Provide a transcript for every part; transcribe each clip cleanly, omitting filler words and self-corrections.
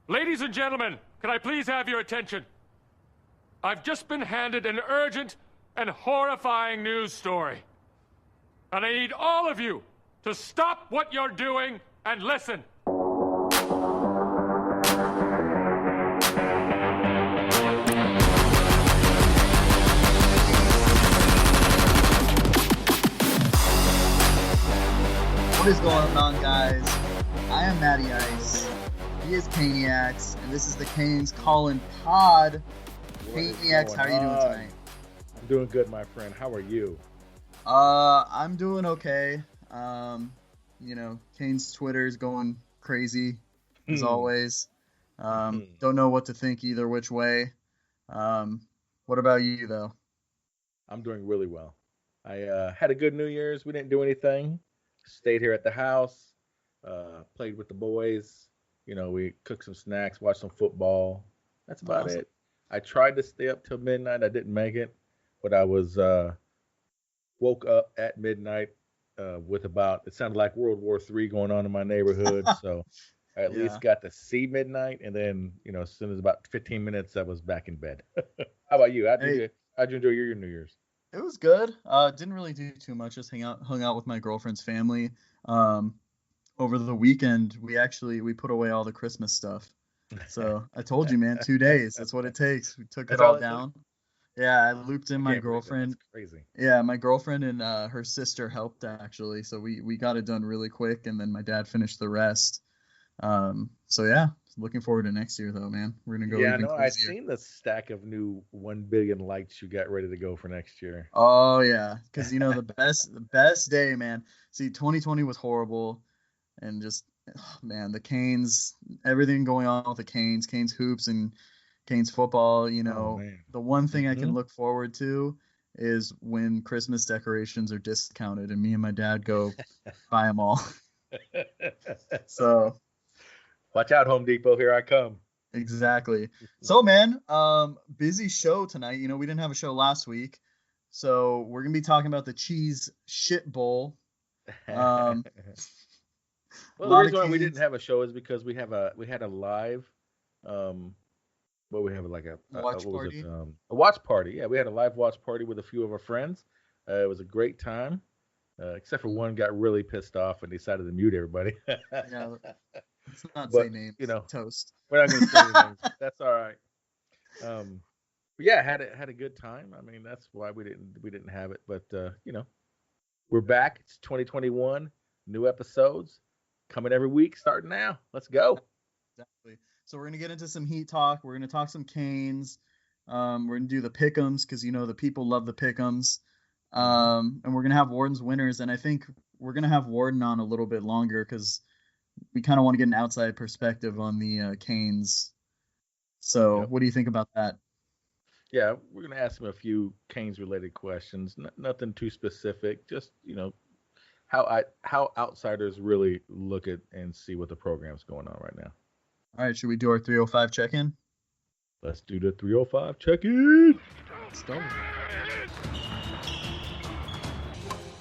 Ladies and gentlemen, can I please have your attention? I've just been handed an urgent and horrifying news story. And I need all of you to stop what you're doing and listen. What is going on, guys? I am Matty Ice. He is Caniacs, and this is the Canes Callin' Pod. Caniacs, how are you doing tonight? I'm doing good, my friend. How are you? I'm doing okay. Canes Twitter's going crazy as always. Don't know what to think either which way. What about you, though? I'm doing really well. I had a good New Year's. We didn't do anything. Stayed here at the house. Played with the boys. We cooked some snacks, watched some football. That's about it. I tried to stay up till midnight. I didn't make it, but I was woke up at midnight with it sounded like World War III going on in my neighborhood. So I at least got to see midnight, and then as soon as about 15 minutes, I was back in bed. How about you? How'd you enjoy your New Year's? It was good. Didn't really do too much. Just hung out with my girlfriend's family. Over the weekend, we put away all the Christmas stuff. So I told you, man, 2 days. That's what it takes. We took it all down. Yeah, I looped in my girlfriend. That's crazy. Yeah, my girlfriend and her sister helped actually. So we got it done really quick, and then my dad finished the rest. Looking forward to next year though, man. We're gonna go. Yeah, even no, crazier. I've seen the stack of new 1 billion lights you got ready to go for next year. Oh yeah, because the best day, man. See, 2020 was horrible, and just the Canes, everything going on with the Canes hoops and Canes football. The one thing I can look forward to is when Christmas decorations are discounted, and me and my dad go buy them all. So. Watch out, Home Depot. Here I come. Exactly. So, man, busy show tonight. We didn't have a show last week. So we're going to be talking about the Cheese Shit Bowl. Well, the reason why we didn't have a show is because we had a live, we have like a watch party. A watch party. Yeah, we had a live watch party with a few of our friends. It was a great time, except for one got really pissed off and decided to mute everybody. Yeah. Let's not say names. Toast. We're not going to say names. That's all right. But yeah, had a good time. I mean, that's why we didn't have it. But we're back. It's 2021. New episodes coming every week, starting now. Let's go. Exactly. So we're gonna get into some Heat talk. We're gonna talk some Canes. We're gonna do the pick'ems because the people love the pick'ems. And we're gonna have Warden's winners. And I think we're gonna have Warden on a little bit longer because we kind of want to get an outside perspective on the Canes. So What do you think about that? Yeah, we're going to ask him a few Canes-related questions. Nothing too specific. Just, how outsiders really look at and see what the program's going on right now. All right, should we do our 305 check-in? Let's do the 305 check-in. Let's go.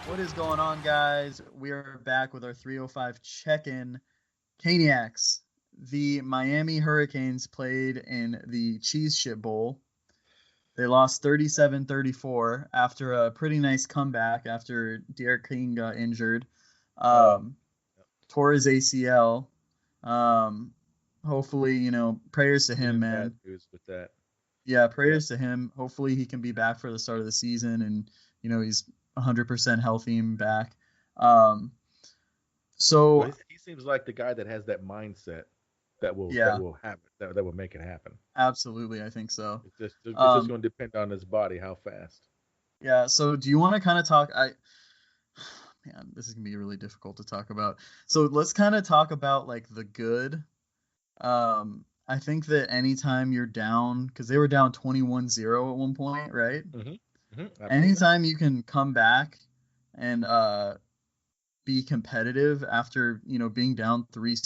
What is going on, guys? We are back with our 305 check-in. Caniacs, the Miami Hurricanes played in the Cheese Shit Bowl. They lost 37-34 after a pretty nice comeback after Derek King got injured. Tore his ACL. Hopefully, prayers to him, man. Bad news with that. Yeah, prayers to him. Hopefully he can be back for the start of the season and, he's 100% healthy and back. So he seems like the guy that has that mindset that will happen, that will make it happen. Absolutely, I think so. It's just going to depend on his body, how fast. Yeah. So do you want to kind of talk? Man, this is gonna be really difficult to talk about. So let's kind of talk about like the good. I think that anytime you're down, because they were down 21-0 at one point, right? Anytime you can come back and be competitive after being down 3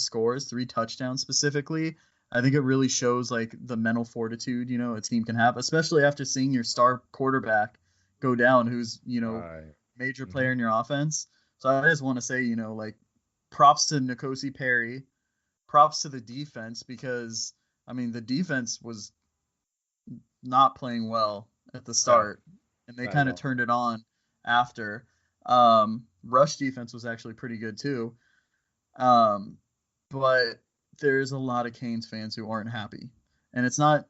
touchdowns specifically, I think it really shows like the mental fortitude a team can have, especially after seeing your star quarterback go down, who's major player in your offense. So I just want to say like props to N'Kosi Perry props to the defense because, I mean, the defense was not playing well at the start, and they kind of turned it on after. Rush defense was actually pretty good too. But there's a lot of Canes fans who aren't happy, and it's not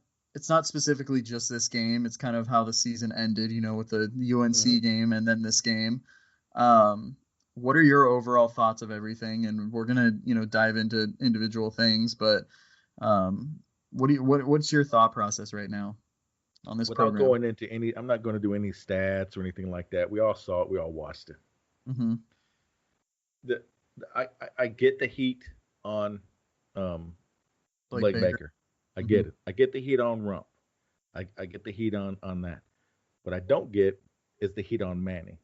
specifically just this game. It's kind of how the season ended, with the UNC game and then this game. What are your overall thoughts of everything? And we're gonna, dive into individual things, but what's your thought process right now on this Without program? going into any, I'm not going to do any stats or anything like that. We all saw it. We all watched it. Mm-hmm. I get the heat on Blake Baker. I get it. I get the heat on Rump. I get the heat on that. What I don't get is the heat on Manny.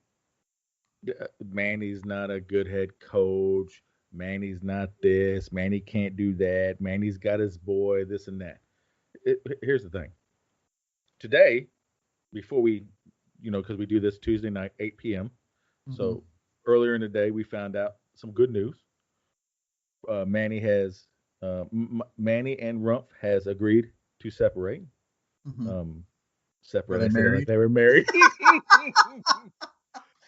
Manny's not a good head coach. Manny's not this. Manny can't do that. Manny's got his boy, this and that. Here's the thing. Today, before we, because we do this Tuesday night, 8 p.m. Mm-hmm. So earlier in the day, we found out some good news. Manny and Rump has agreed to separate. Mm-hmm. Separate. Were they married? They were married.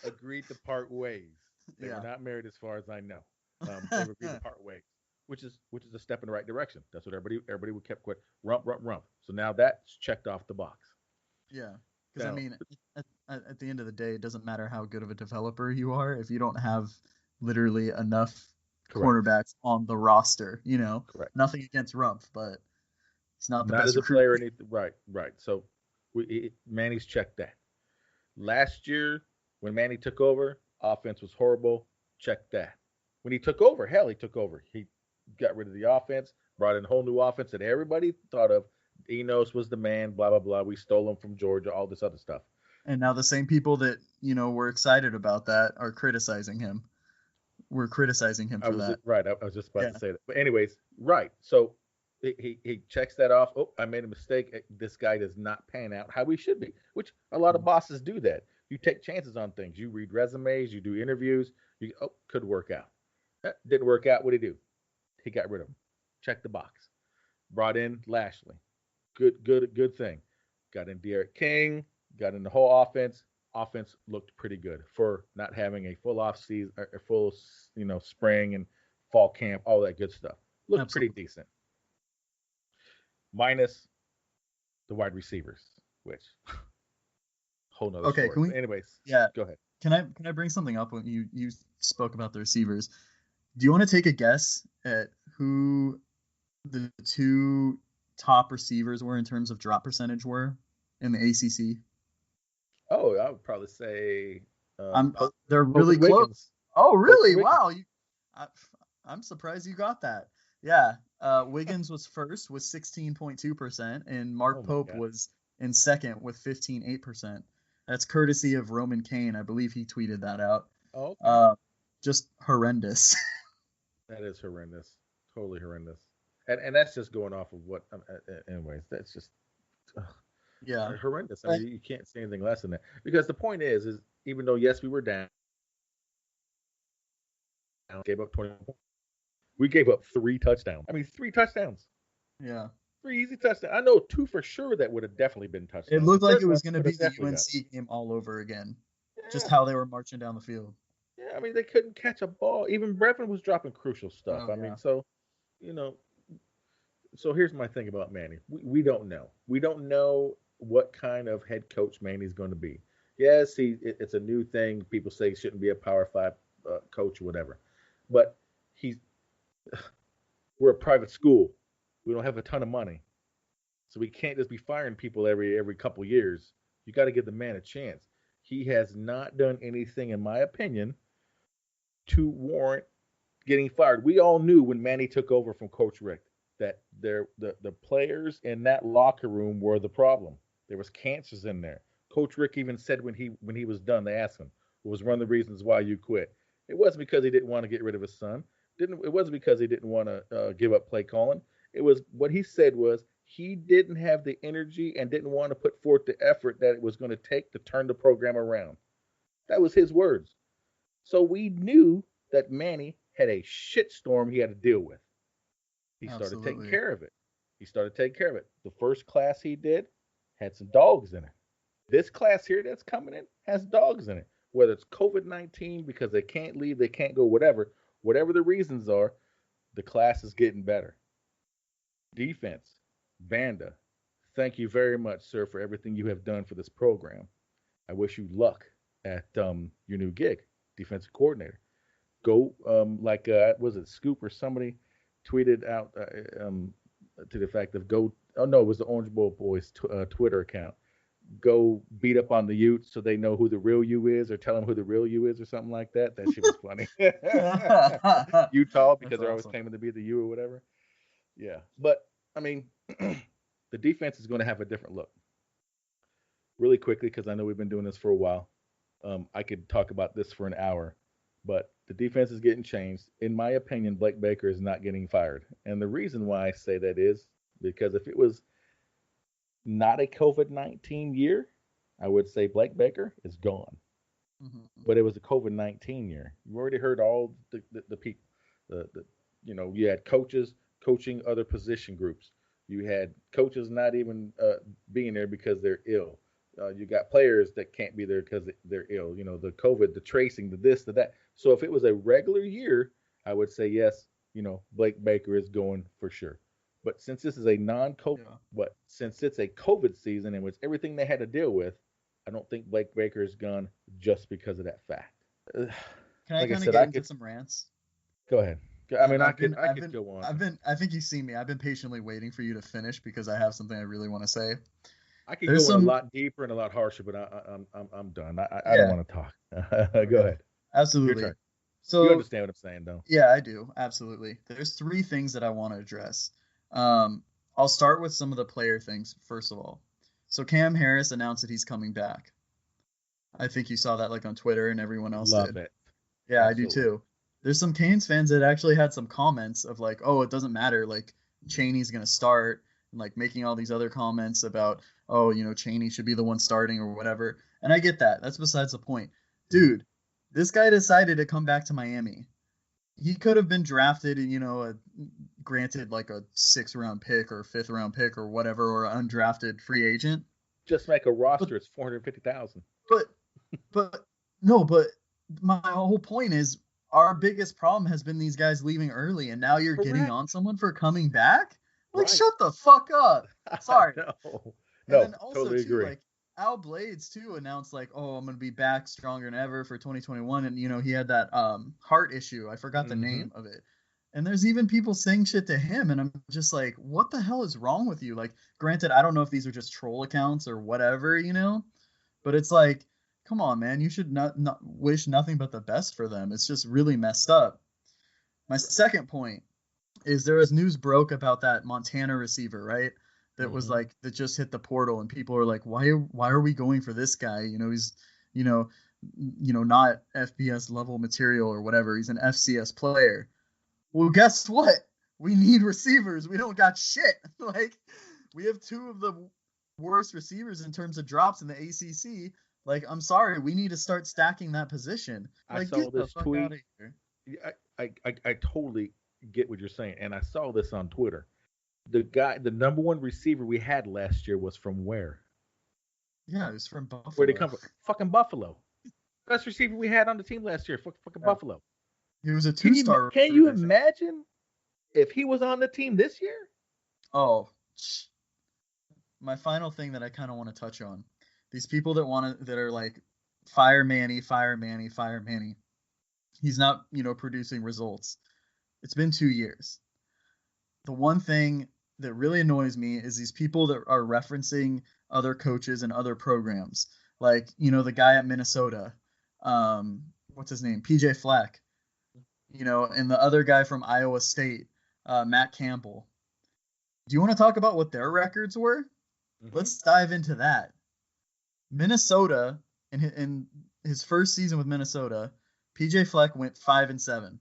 Agreed to part ways. They were not married, as far as I know. They agreed to part ways, which is a step in the right direction. That's what everybody would kept quick. Rump. So now that's checked off the box. Yeah, because I mean, at the end of the day, it doesn't matter how good of a developer you are if you don't have literally enough cornerbacks on the roster. Correct. Nothing against Rump, but he's not the not best as a player. Or anything. Right. So Manny's checked that. Last year, when Manny took over, offense was horrible. Check that. When he took over, he got rid of the offense, brought in a whole new offense that everybody thought of. Enos was the man, blah, blah, blah. We stole him from Georgia, all this other stuff. And now the same people that, were excited about that are criticizing him. We're criticizing him for that. Right. I was just about to say that. But anyways, right. So he checks that off. Oh, I made a mistake. This guy does not pan out how he should be, which a lot of bosses do that. You take chances on things. You read resumes. You do interviews. Could work out. Didn't work out. What did he do? He got rid of him. Check the box. Brought in Lashley. Good thing. Got in Derek King. Got in the whole offense. Offense looked pretty good for not having a full off season, a full, spring and fall camp, all that good stuff. Looked Absolutely. Pretty decent. Minus the wide receivers, which whole nother story. Can we, anyways, go ahead. Can I bring something up when you spoke about the receivers? Do you want to take a guess at who the two top receivers were in terms of drop percentage were in the ACC? Oh, I would probably say they're really close. Wiggins. Oh, really? Wow. I'm surprised you got that. Yeah. Wiggins was first with 16.2%, and Mark Pope was in second with 15.8%. That's courtesy of Roman Kane. I believe he tweeted that out. Oh, okay. Just horrendous. That is horrendous. Totally horrendous. And that's just going off of what. Anyways, that's just. Horrendous. I mean, you can't say anything less than that. Because the point is even though yes we were down, gave up 20. We gave up 3 touchdowns. I mean, 3 touchdowns. Yeah. 3 easy touchdowns. I know 2 for sure that would have definitely been touchdowns. It looked like it was going to be the UNC game all over again. Yeah. Just how they were marching down the field. Yeah, I mean, they couldn't catch a ball. Even Brevin was dropping crucial stuff. I mean, so, so here's my thing about Manny. We don't know. We don't know what kind of head coach Manny's going to be. Yes, it's a new thing. People say he shouldn't be a Power 5 coach or whatever. But we're a private school. We don't have a ton of money. So we can't just be firing people every couple years. You got to give the man a chance. He has not done anything, in my opinion, to warrant getting fired. We all knew when Manny took over from Coach Richt that the players in that locker room were the problem. There was cancers in there. Coach Richt even said when he was done, they asked him, what was one of the reasons why you quit? It wasn't because he didn't want to get rid of his son. It wasn't because he didn't want to give up play calling. It was what he said was he didn't have the energy and didn't want to put forth the effort that it was going to take to turn the program around. That was his words. So we knew that Manny had a shitstorm he had to deal with. He started taking Absolutely. care of it. The first class he did had some dogs in it. This class here that's coming in has dogs in it. Whether it's COVID-19 because they can't leave, they can't go, whatever the reasons are, the class is getting better. Defense, Banda, thank you very much, sir, for everything you have done for this program. I wish you luck at your new gig, defensive coordinator. Go was it Scoop or somebody tweeted out to the fact of go. Oh no, it was the Orange Bowl Boys Twitter account. Go beat up on the Utes so they know who the real you is, or tell them who the real you is, or something like that. That shit was funny. Utah, because That's they're always awesome. claiming to be the U or whatever. Yeah, but I mean, the defense is going to have a different look. Really quickly, because I know we've been doing this for a while. I could talk about this for an hour, but the defense is getting changed. In my opinion, Blake Baker is not getting fired. And the reason why I say that is because if it was not a COVID-19 year, I would say Blake Baker is gone. Mhm. But it was a COVID-19 year. You've already heard all the people, the you had coaches coaching other position groups. You had coaches not even being there because they're ill. You got players that can't be there because they're ill. You know, the COVID, the tracing, the this, the that. So if it was a regular year, I would say yes. Blake Baker is going for sure. But since this is a non-COVID, Yeah. since it's a COVID season and with everything they had to deal with, I don't think Blake Baker is gone just because of that fact. Can I Like I kind of said, get I into could some rants? go ahead. I mean, I've been, I I've could been, go on. I've been. I think you see me. I've been patiently waiting for you to finish because I have something I really want to say. I could There's go in a some, lot deeper and a lot harsher, but I'm done. I don't yeah. want to talk. Go Okay. ahead. Your Absolutely. turn. You So understand what I'm saying, though. yeah, I do. Absolutely. There's three things that I want to address. Um, I'll start with some of the player things first of all. So Cam Harris announced that he's coming back. I think you saw that like on Twitter and everyone else Love did. it. Yeah, I do Absolutely. too. There's some Canes fans that actually had some comments of like, oh, it doesn't matter, like Cheney's gonna start, and like making all these other comments about, oh, Cheney should be the one starting or whatever. And I get that. That's besides the point. Dude, this guy decided to come back to Miami. He could have been drafted, granted like a 6th round pick or 5th round pick or whatever, or undrafted free agent. Just make a But roster. It's 450,000. but but no, but my whole point is our biggest problem has been these guys leaving early, and now you're getting on Correct. someone for coming back? Like, Right. shut the fuck up. I Sorry. know. And No, then also totally too, agree. like Al Blades too announced like, oh, I'm gonna be back stronger than ever for 2021, and he had that heart issue. I forgot the Mm-hmm. name of it. And there's even people saying shit to him, and I'm just like, what the hell is wrong with you? Like, granted, I don't know if these are just troll accounts or whatever, but it's like, come on, man, you should not wish nothing but the best for them. It's just really messed up. My second point is there was news broke about that Montana receiver, right? That was Mm-hmm. like that just hit the portal, and people are like, why are we going for this guy? He's you know not FBS level material or whatever. He's an FCS player. Well, guess what? We need receivers. We don't got shit. Like, we have two of the worst receivers in terms of drops in the ACC. Like, I'm sorry, we need to start stacking that position. I Like, saw get the this fuck out tweet. of here. I totally get what you're saying, and I saw this on Twitter. The number one receiver we had last year was from where? Yeah, he's from Where'd he Buffalo. come from? Fucking Buffalo. Best receiver we had on the team last year. Fucking Yeah. Buffalo. He was a Can you two-star can recruit, you I think. imagine if he was on the team this year? Oh, my final thing that I kind of want to touch on. These people that are like, fire Manny, fire Manny, fire Manny. He's not, producing results. It's been 2 years. The one thing that really annoys me is these people that are referencing other coaches and other programs. Like, the guy at Minnesota, what's his name? PJ Fleck, and the other guy from Iowa State, Matt Campbell. Do you want to talk about what their records were? Mm-hmm. Let's dive into that. Minnesota, in his first season with Minnesota, PJ Fleck went 5-7. Mm-hmm.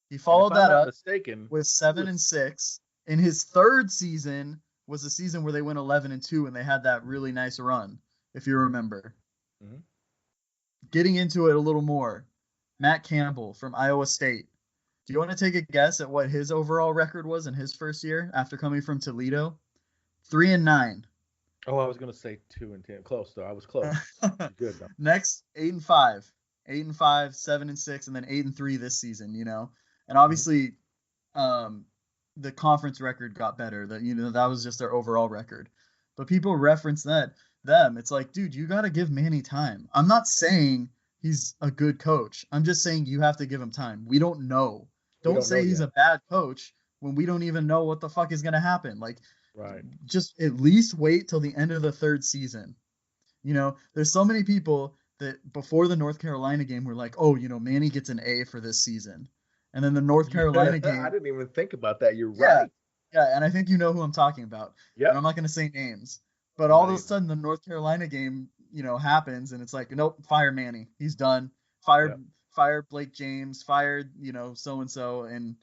He And if followed I'm that not up mistaken, with he seven was. and six. In his third season was the season where they went 11-2 and they had that really nice run, if you Mm-hmm. remember. Mm-hmm. Getting into it a little more, Matt Campbell from Iowa State. Do you want to take a guess at what his overall record was in his first year after coming from Toledo? 3-9. Oh, I was gonna say 2-10. Close though. I was close. Good though. Next, 8-5, 8-5, 7-6, and then 8-3 this season. And obviously, the conference record got better. That was just their overall record. But people reference them. It's like, dude, you got to give Manny time. I'm not saying he's a good coach. I'm just saying you have to give him time. We don't know. Don't say he's a bad coach when we don't even know what the fuck is going to happen. Like, right. Just at least wait till the end of the third season. There's so many people that before the North Carolina game were like, oh, Manny gets an A for this season. And then the North Carolina game. I didn't even think about that. You're right. Yeah, and I think you know who I'm talking about. Yeah. And I'm not going to say names. But all of a sudden, the North Carolina game, happens, and it's like, nope, fire Manny. He's done. Fired Blake James. Fired, so and so, and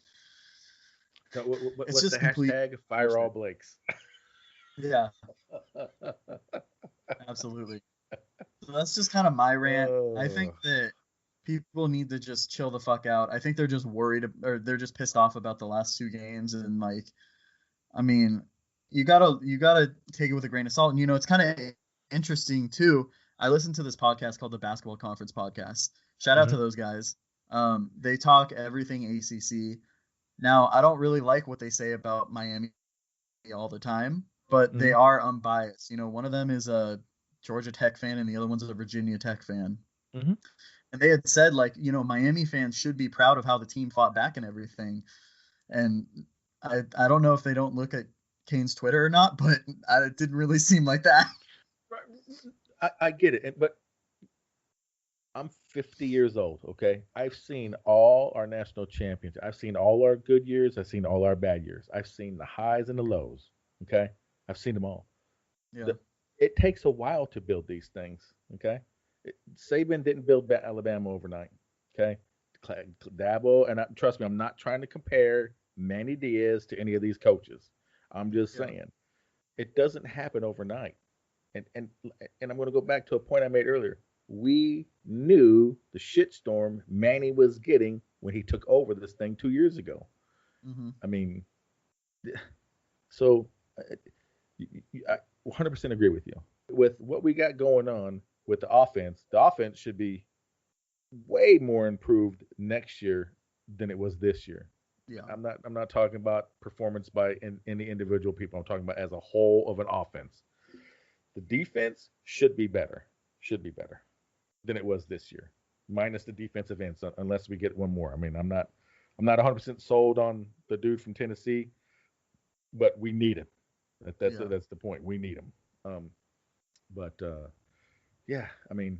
what's the hashtag? Fire all Blakes. Yeah. Absolutely. So that's just kind of my rant. I think that people need to just chill the fuck out. I think they're just worried, or they're just pissed off about the last two games, and you gotta take it with a grain of salt. And it's kind of interesting too. I listened to this podcast called the Basketball Conference Podcast. Shout out to those guys. They talk everything ACC. Now, I don't really like what they say about Miami all the time, but they are unbiased. One of them is a Georgia Tech fan and the other one's a Virginia Tech fan. Mm-hmm. And they had said, Miami fans should be proud of how the team fought back and everything. And I don't know if they don't look at Kane's Twitter or not, but it didn't really seem like that. I get it, but I'm 50 years old, okay? I've seen all our national champions. I've seen all our good years. I've seen all our bad years. I've seen the highs and the lows, okay? I've seen them all. Yeah. It takes a while to build these things, okay? Saban didn't build Alabama overnight, okay? Dabo, and trust me, I'm not trying to compare Manny Diaz to any of these coaches. I'm just saying it doesn't happen overnight. And I'm going to go back to a point I made earlier. We knew the shitstorm Manny was getting when he took over this thing 2 years ago. Mm-hmm. I mean, so I 100% agree with you. With what we got going on with the offense should be way more improved next year than it was this year. Yeah. I'm not talking about performance by any individual people. I'm talking about as a whole of an offense. The defense should be better than it was this year, minus the defensive ends, unless we get one more. I mean, I'm not 100% sold on the dude from Tennessee, but we need him. That's the point. We need him. I mean,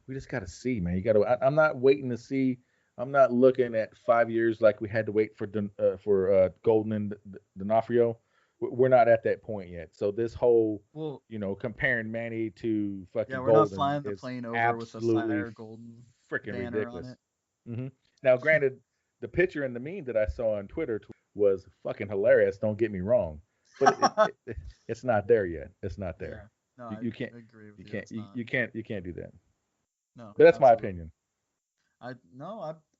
we just got to see, man. I'm not waiting to see. I'm not looking at 5 years like we had to wait for Golden and D'Onofrio. We're not at that point yet. So this whole, comparing Manny to fucking Golden, we're not flying the plane over with a Fire Golden freaking banner ridiculous. on it. Mm-hmm. Now, granted, the picture and the meme that I saw on Twitter was fucking hilarious. Don't get me wrong, but it's not there yet. It's not there. Yeah. No, you can't. Agree with you can't do that. No, but that's absolutely. my opinion.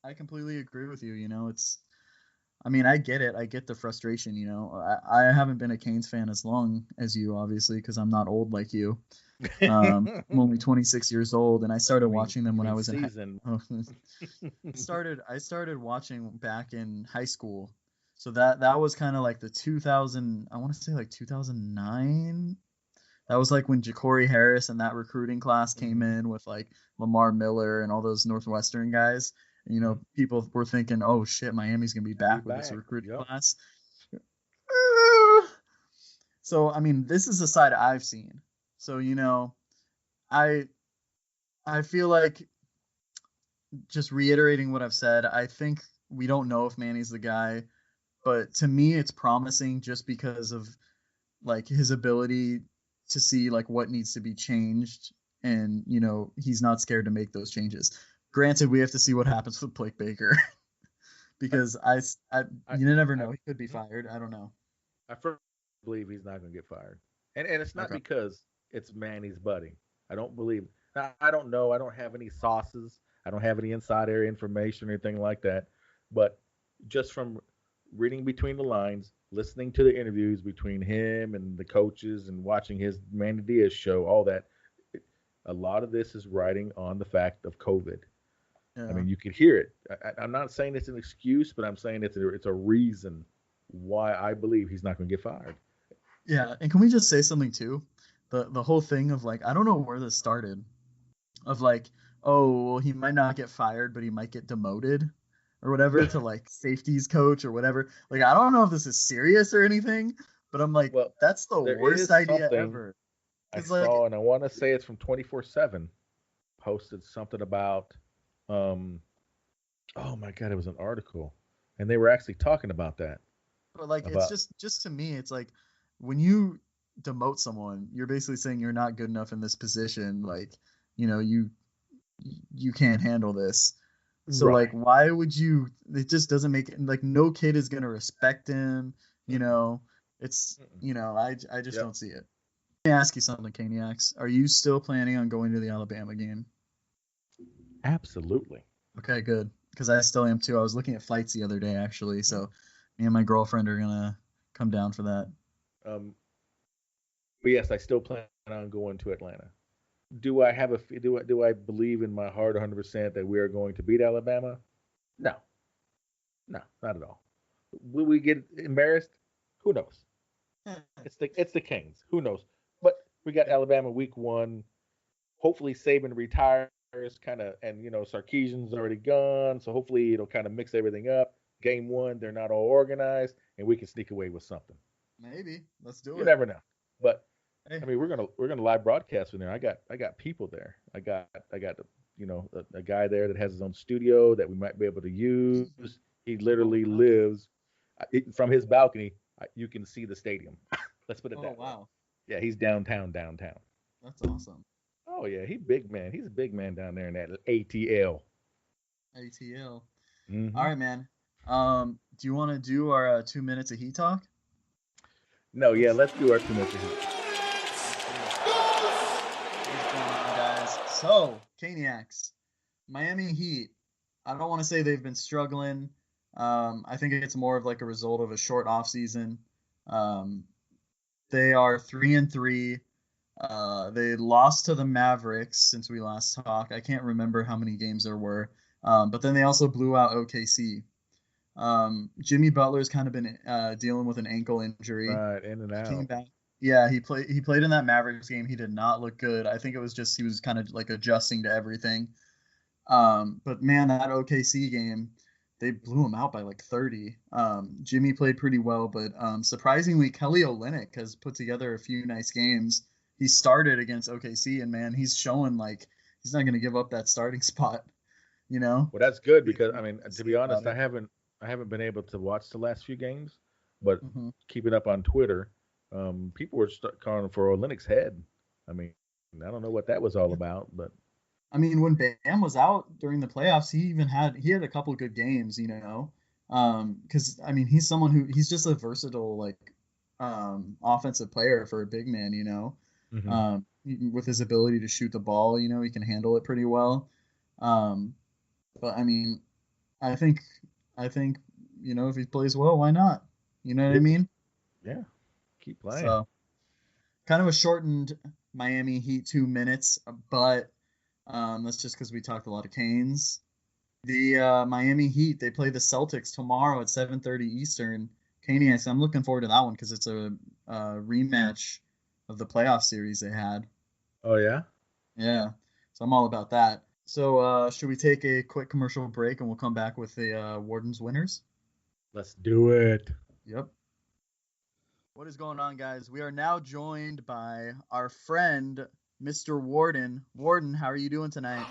I completely agree with you. I get it. I get the frustration. I haven't been a Canes fan as long as you, obviously, because I'm not old like you. I'm only 26 years old, and I started watching them when I was in. I started watching back in high school, so that was kind of like the 2000. I want to say like 2009. That was like when Ja'Cory Harris and that recruiting class came in with like Lamar Miller and all those Northwestern guys. And, people were thinking, oh shit, Miami's gonna be back with this recruiting class. So this is the side I've seen. So I feel like, just reiterating what I've said, I think we don't know if Manny's the guy, but to me it's promising just because of like his ability to see like what needs to be changed, and he's not scared to make those changes. Granted, we have to see what happens with Blake Baker because you never know. He could be fired. I don't know. I firmly believe he's not going to get fired, and it's not because it's Manny's buddy. I don't believe. I don't know. I don't have any sauces. I don't have any insider information or anything like that. But just from reading between the lines, listening to the interviews between him and the coaches, and watching his Manny Diaz show, all that, a lot of this is riding on the fact of COVID. I Yeah. mean, you could hear it. I'm not saying it's an excuse, but I'm saying it's a reason why I believe he's not going to get fired. Yeah, and can we just say something too? The whole thing of like, I don't know where this started. Of like, oh, well, he might not get fired, but he might get demoted or whatever to like safeties coach or whatever. Like, I don't know if this is serious or anything, but I'm like, Well, that's the there worst is idea something ever. I It's like, saw, and I want to say it's from 24/7. Posted something about, oh my god, it was an article, and they were actually talking about that. but like, it's About just to me, it's like when you demote someone, you're basically saying you're not good enough in this position. Like, you can't handle this. So like, right. why would you? It just doesn't make like no kid is gonna respect him. You Mm-mm, know, it's mm-mm. I just Yep, don't see it. Let me ask you something, Caniacs. Are you still planning on going to the Alabama game? absolutely. Okay, good. Because I still am too. I was looking at flights the other day actually. So me and my girlfriend are gonna come down for that. Um, but yes, I still plan on going to Atlanta. Do I have a do I believe in my heart 100% that we are going to beat Alabama? No, no, not at all. Will we get embarrassed? Who knows? It's the Kings. Who knows? But we got Alabama week 1. Hopefully Saban retires, kind of, and Sarkeesian's already gone, so hopefully it'll kind of mix everything up. Game 1, they're not all organized, and we can sneak away with something. Maybe. Let's do You it. never know. But Hey. I mean, we're gonna live broadcast from there. I got people there. I got a guy there that has his own studio that we might be able to use. He Oh literally wow. lives from his balcony. You can see the stadium. Let's put it Oh that way. wow. Yeah, he's downtown, downtown. That's awesome. Oh yeah, he's big man. He's a big man down there in that ATL. ATL. All Hmm. right, man. Do you want to do our 2 minutes of heat talk? No, yeah, let's do our 2 minutes of heat. Let's do it. What is going on, guys? So, Caniacs, Miami Heat. I don't want to say they've been struggling. I think it's more of like a result of a short off season. Um, they are 3-3. They lost to the Mavericks since we last talked. I can't remember how many games there were. But then they also blew out OKC. Jimmy Butler's kind of been dealing with an ankle injury. Right, in and He came out. back. Yeah, he played in that Mavericks game. He did not look good. I think it was just he was kind of like adjusting to everything. But man, that OKC game, they blew him out by like 30. Jimmy played pretty well, but surprisingly, Kelly Olynyk has put together a few nice games. He started against OKC, and man, he's showing like he's not going to give up that starting spot. You know, Well, that's good being because I mean, to be realistic about honest, I it. haven't I haven't been able to watch the last few games, but Hmm. keeping up on Twitter, people were calling for Olynyk's head. I mean, I don't know what that was all about, but I mean, when Bam was out during the playoffs, he had a couple good games, you know. Because I mean, he's just a versatile like offensive player for a big man, you know. hmm. With his ability to shoot the ball, you know, he can handle it pretty well. Um, but I mean, I think I think if he plays well, why not? You know what I Yeah, mean? yeah, keep playing. So kind of a shortened Miami Heat 2 minutes, but that's just because we talked a lot of Canes. The Miami Heat, they play the Celtics tomorrow at 7:30 Eastern. Caniacs, I'm looking forward to that one because it's a rematch of the playoff series they had. Oh yeah, Yeah, so I'm all about that. So should we take a quick commercial break and we'll come back with the Warden's winners? let's do it. Yep. What is going on, guys? We are now joined by our friend, Mr. Warden. Warden, how are you doing tonight?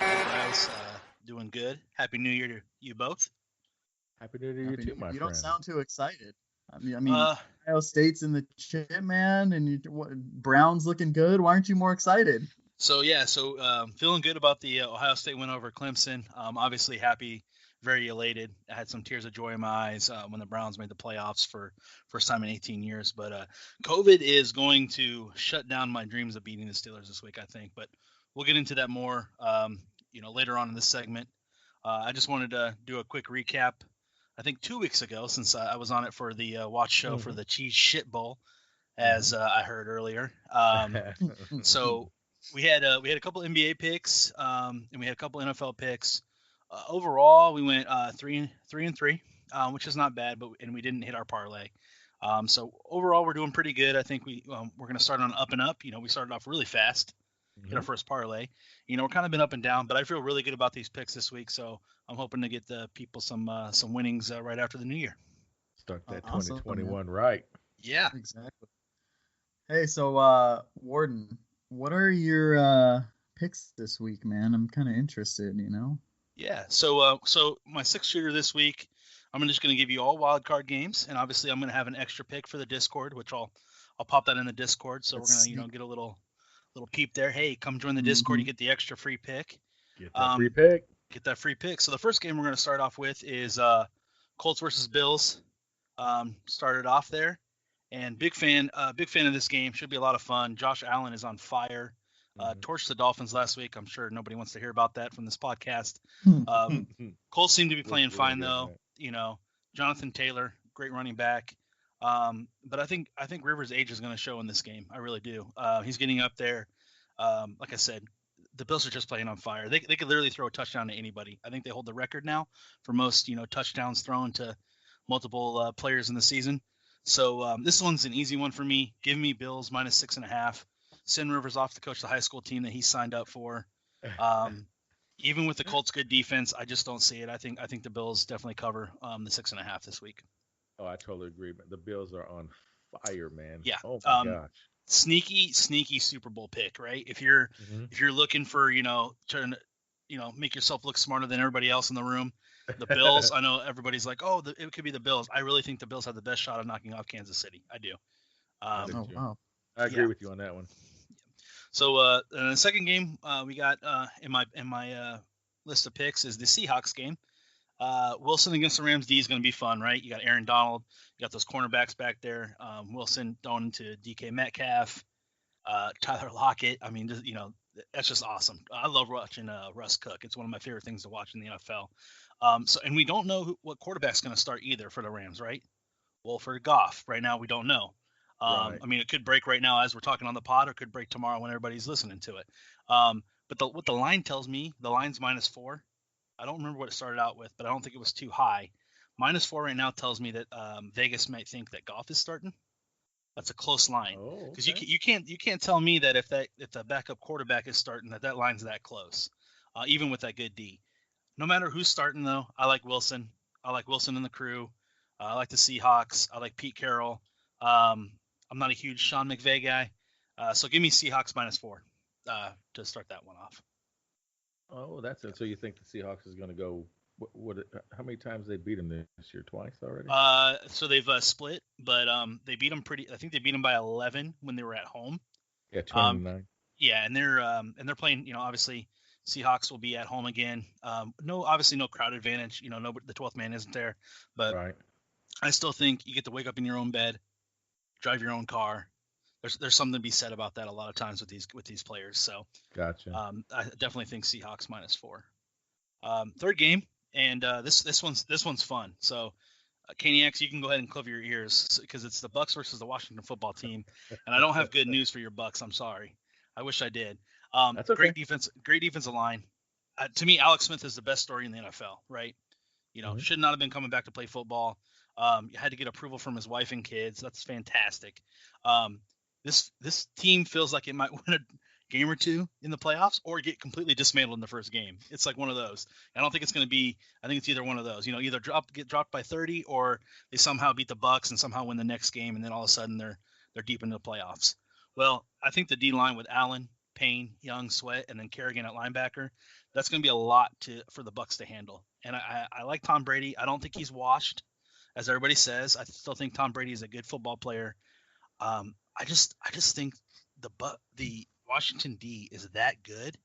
Guys, doing good. Happy New Year to you both. Happy New Year to you Happy New too, Year. my You don't friend. sound too excited. I mean, Uh, Ohio State's in the chip, man, and Brown's looking good. Why aren't you more excited? so feeling good about the Ohio State win over Clemson. Obviously happy, very elated. I had some tears of joy in my eyes when the Browns made the playoffs for first time in 18 years. But COVID is going to shut down my dreams of beating the Steelers this week, I think. But we'll get into that more, later on in this segment. I just wanted to do a quick recap. I think 2 weeks ago, since I was on it for the watch show for the Cheese Shit Bowl, as I heard earlier. So we had a couple NBA picks, and we had a couple NFL picks. Overall, we went 3-3, which is not bad, and we didn't hit our parlay. So overall, we're doing pretty good. I think we're going to start on up and up. We started off really fast, hit our first parlay. We're kind of been up and down, but I feel really good about these picks this week. So I'm hoping to get the people some winnings right after the new year. Start that Awesome, 2021 right. Yeah. Exactly. Hey, so Warden, what are your picks this week, man? I'm kind of interested, Yeah. So my 6-shooter this week, I'm just going to give you all wild card games, and obviously I'm going to have an extra pick for the Discord, which I'll pop that in the Discord. So we're going to get a little peep there. Hey, come join the Discord. You get the extra free pick. Get that free pick. Get that free pick. So the first game we're going to start off with is Colts versus Bills. Started off there, and big fan of this game. Should be a lot of fun. Josh Allen is on fire. Torched the Dolphins last week. I'm sure nobody wants to hear about that from this podcast. Colts seem to be playing fine though. Jonathan Taylor, great running back. But I think Rivers' age is going to show in this game. I really do. He's getting up there. Like I said, the Bills are just playing on fire. They could literally throw a touchdown to anybody. I think they hold the record now for most touchdowns thrown to multiple players in the season. So this one's an easy one for me. Give me Bills minus 6.5. Send Rivers off to coach the high school team that he signed up for. Even with the Colts' good defense, I just don't see it. I think the Bills definitely cover the 6.5 this week. Oh, I totally agree. The Bills are on fire, man. Yeah. Oh my gosh. Sneaky Super Bowl pick, right? If you're looking for trying to make yourself look smarter than everybody else in the room, the Bills. I know everybody's like, oh, it could be the Bills. I really think the Bills have the best shot of knocking off Kansas City. I do. wow. I agree with you on that one. So in the second game we got in my list of picks is the Seahawks game. Wilson against the Rams D is going to be fun, right? You got Aaron Donald, you got those cornerbacks back there. Wilson thrown into DK Metcalf, Tyler Lockett. I mean, that's just awesome. I love watching Russ cook. It's one of my favorite things to watch in the NFL. And we don't know what quarterback's going to start either for the Rams, right? Wolford, Goff. Right now, we don't know. Right. I mean, it could break right now as we're talking on the pod, or it could break tomorrow when everybody's listening to it. But what the line tells me, the line's -4. I don't remember what it started out with, but I don't think it was too high. -4 right now tells me that Vegas might think that Goff is starting. That's a close line because you can't tell me that if the backup quarterback is starting that line's that close, even with that good D. No matter who's starting though, I like Wilson. I like Wilson and the crew. I like the Seahawks. I like Pete Carroll. I'm not a huge Sean McVay guy, so give me Seahawks -4 to start that one off. Oh, that's it. So you think the Seahawks is going to go? How many times they beat them this year? Twice already. So they've split, but they beat them pretty. I think they beat them by 11 when they were at home. Yeah, 29. Yeah, and they're playing. Obviously Seahawks will be at home again. Obviously no crowd advantage. The 12th man isn't there, but right. I still think you get to wake up in your own bed, drive your own car. There's something to be said about that a lot of times with these players. So gotcha. I definitely think Seahawks -4. Third game, and this one's fun. So Caniacs, you can go ahead and cover your ears because it's the Bucs versus the Washington football team, and I don't have good news for your Bucs. I'm sorry. I wish I did. That's okay. Great defensive line. To me, Alex Smith is the best story in the NFL. Right? Should not have been coming back to play football. Had to get approval from his wife and kids. That's fantastic. This team feels like it might win a game or two in the playoffs or get completely dismantled in the first game. It's like one of those. I don't think it's going to be. I think it's either one of those. Either get dropped by 30 or they somehow beat the Bucs and somehow win the next game, and then all of a sudden they're deep into the playoffs. Well, I think the D line with Allen, Payne, Young, Sweat, and then Kerrigan at linebacker, that's going to be a lot for the Bucs to handle. And I like Tom Brady. I don't think he's washed, as everybody says. I still think Tom Brady is a good football player. I just think the Washington D is that good,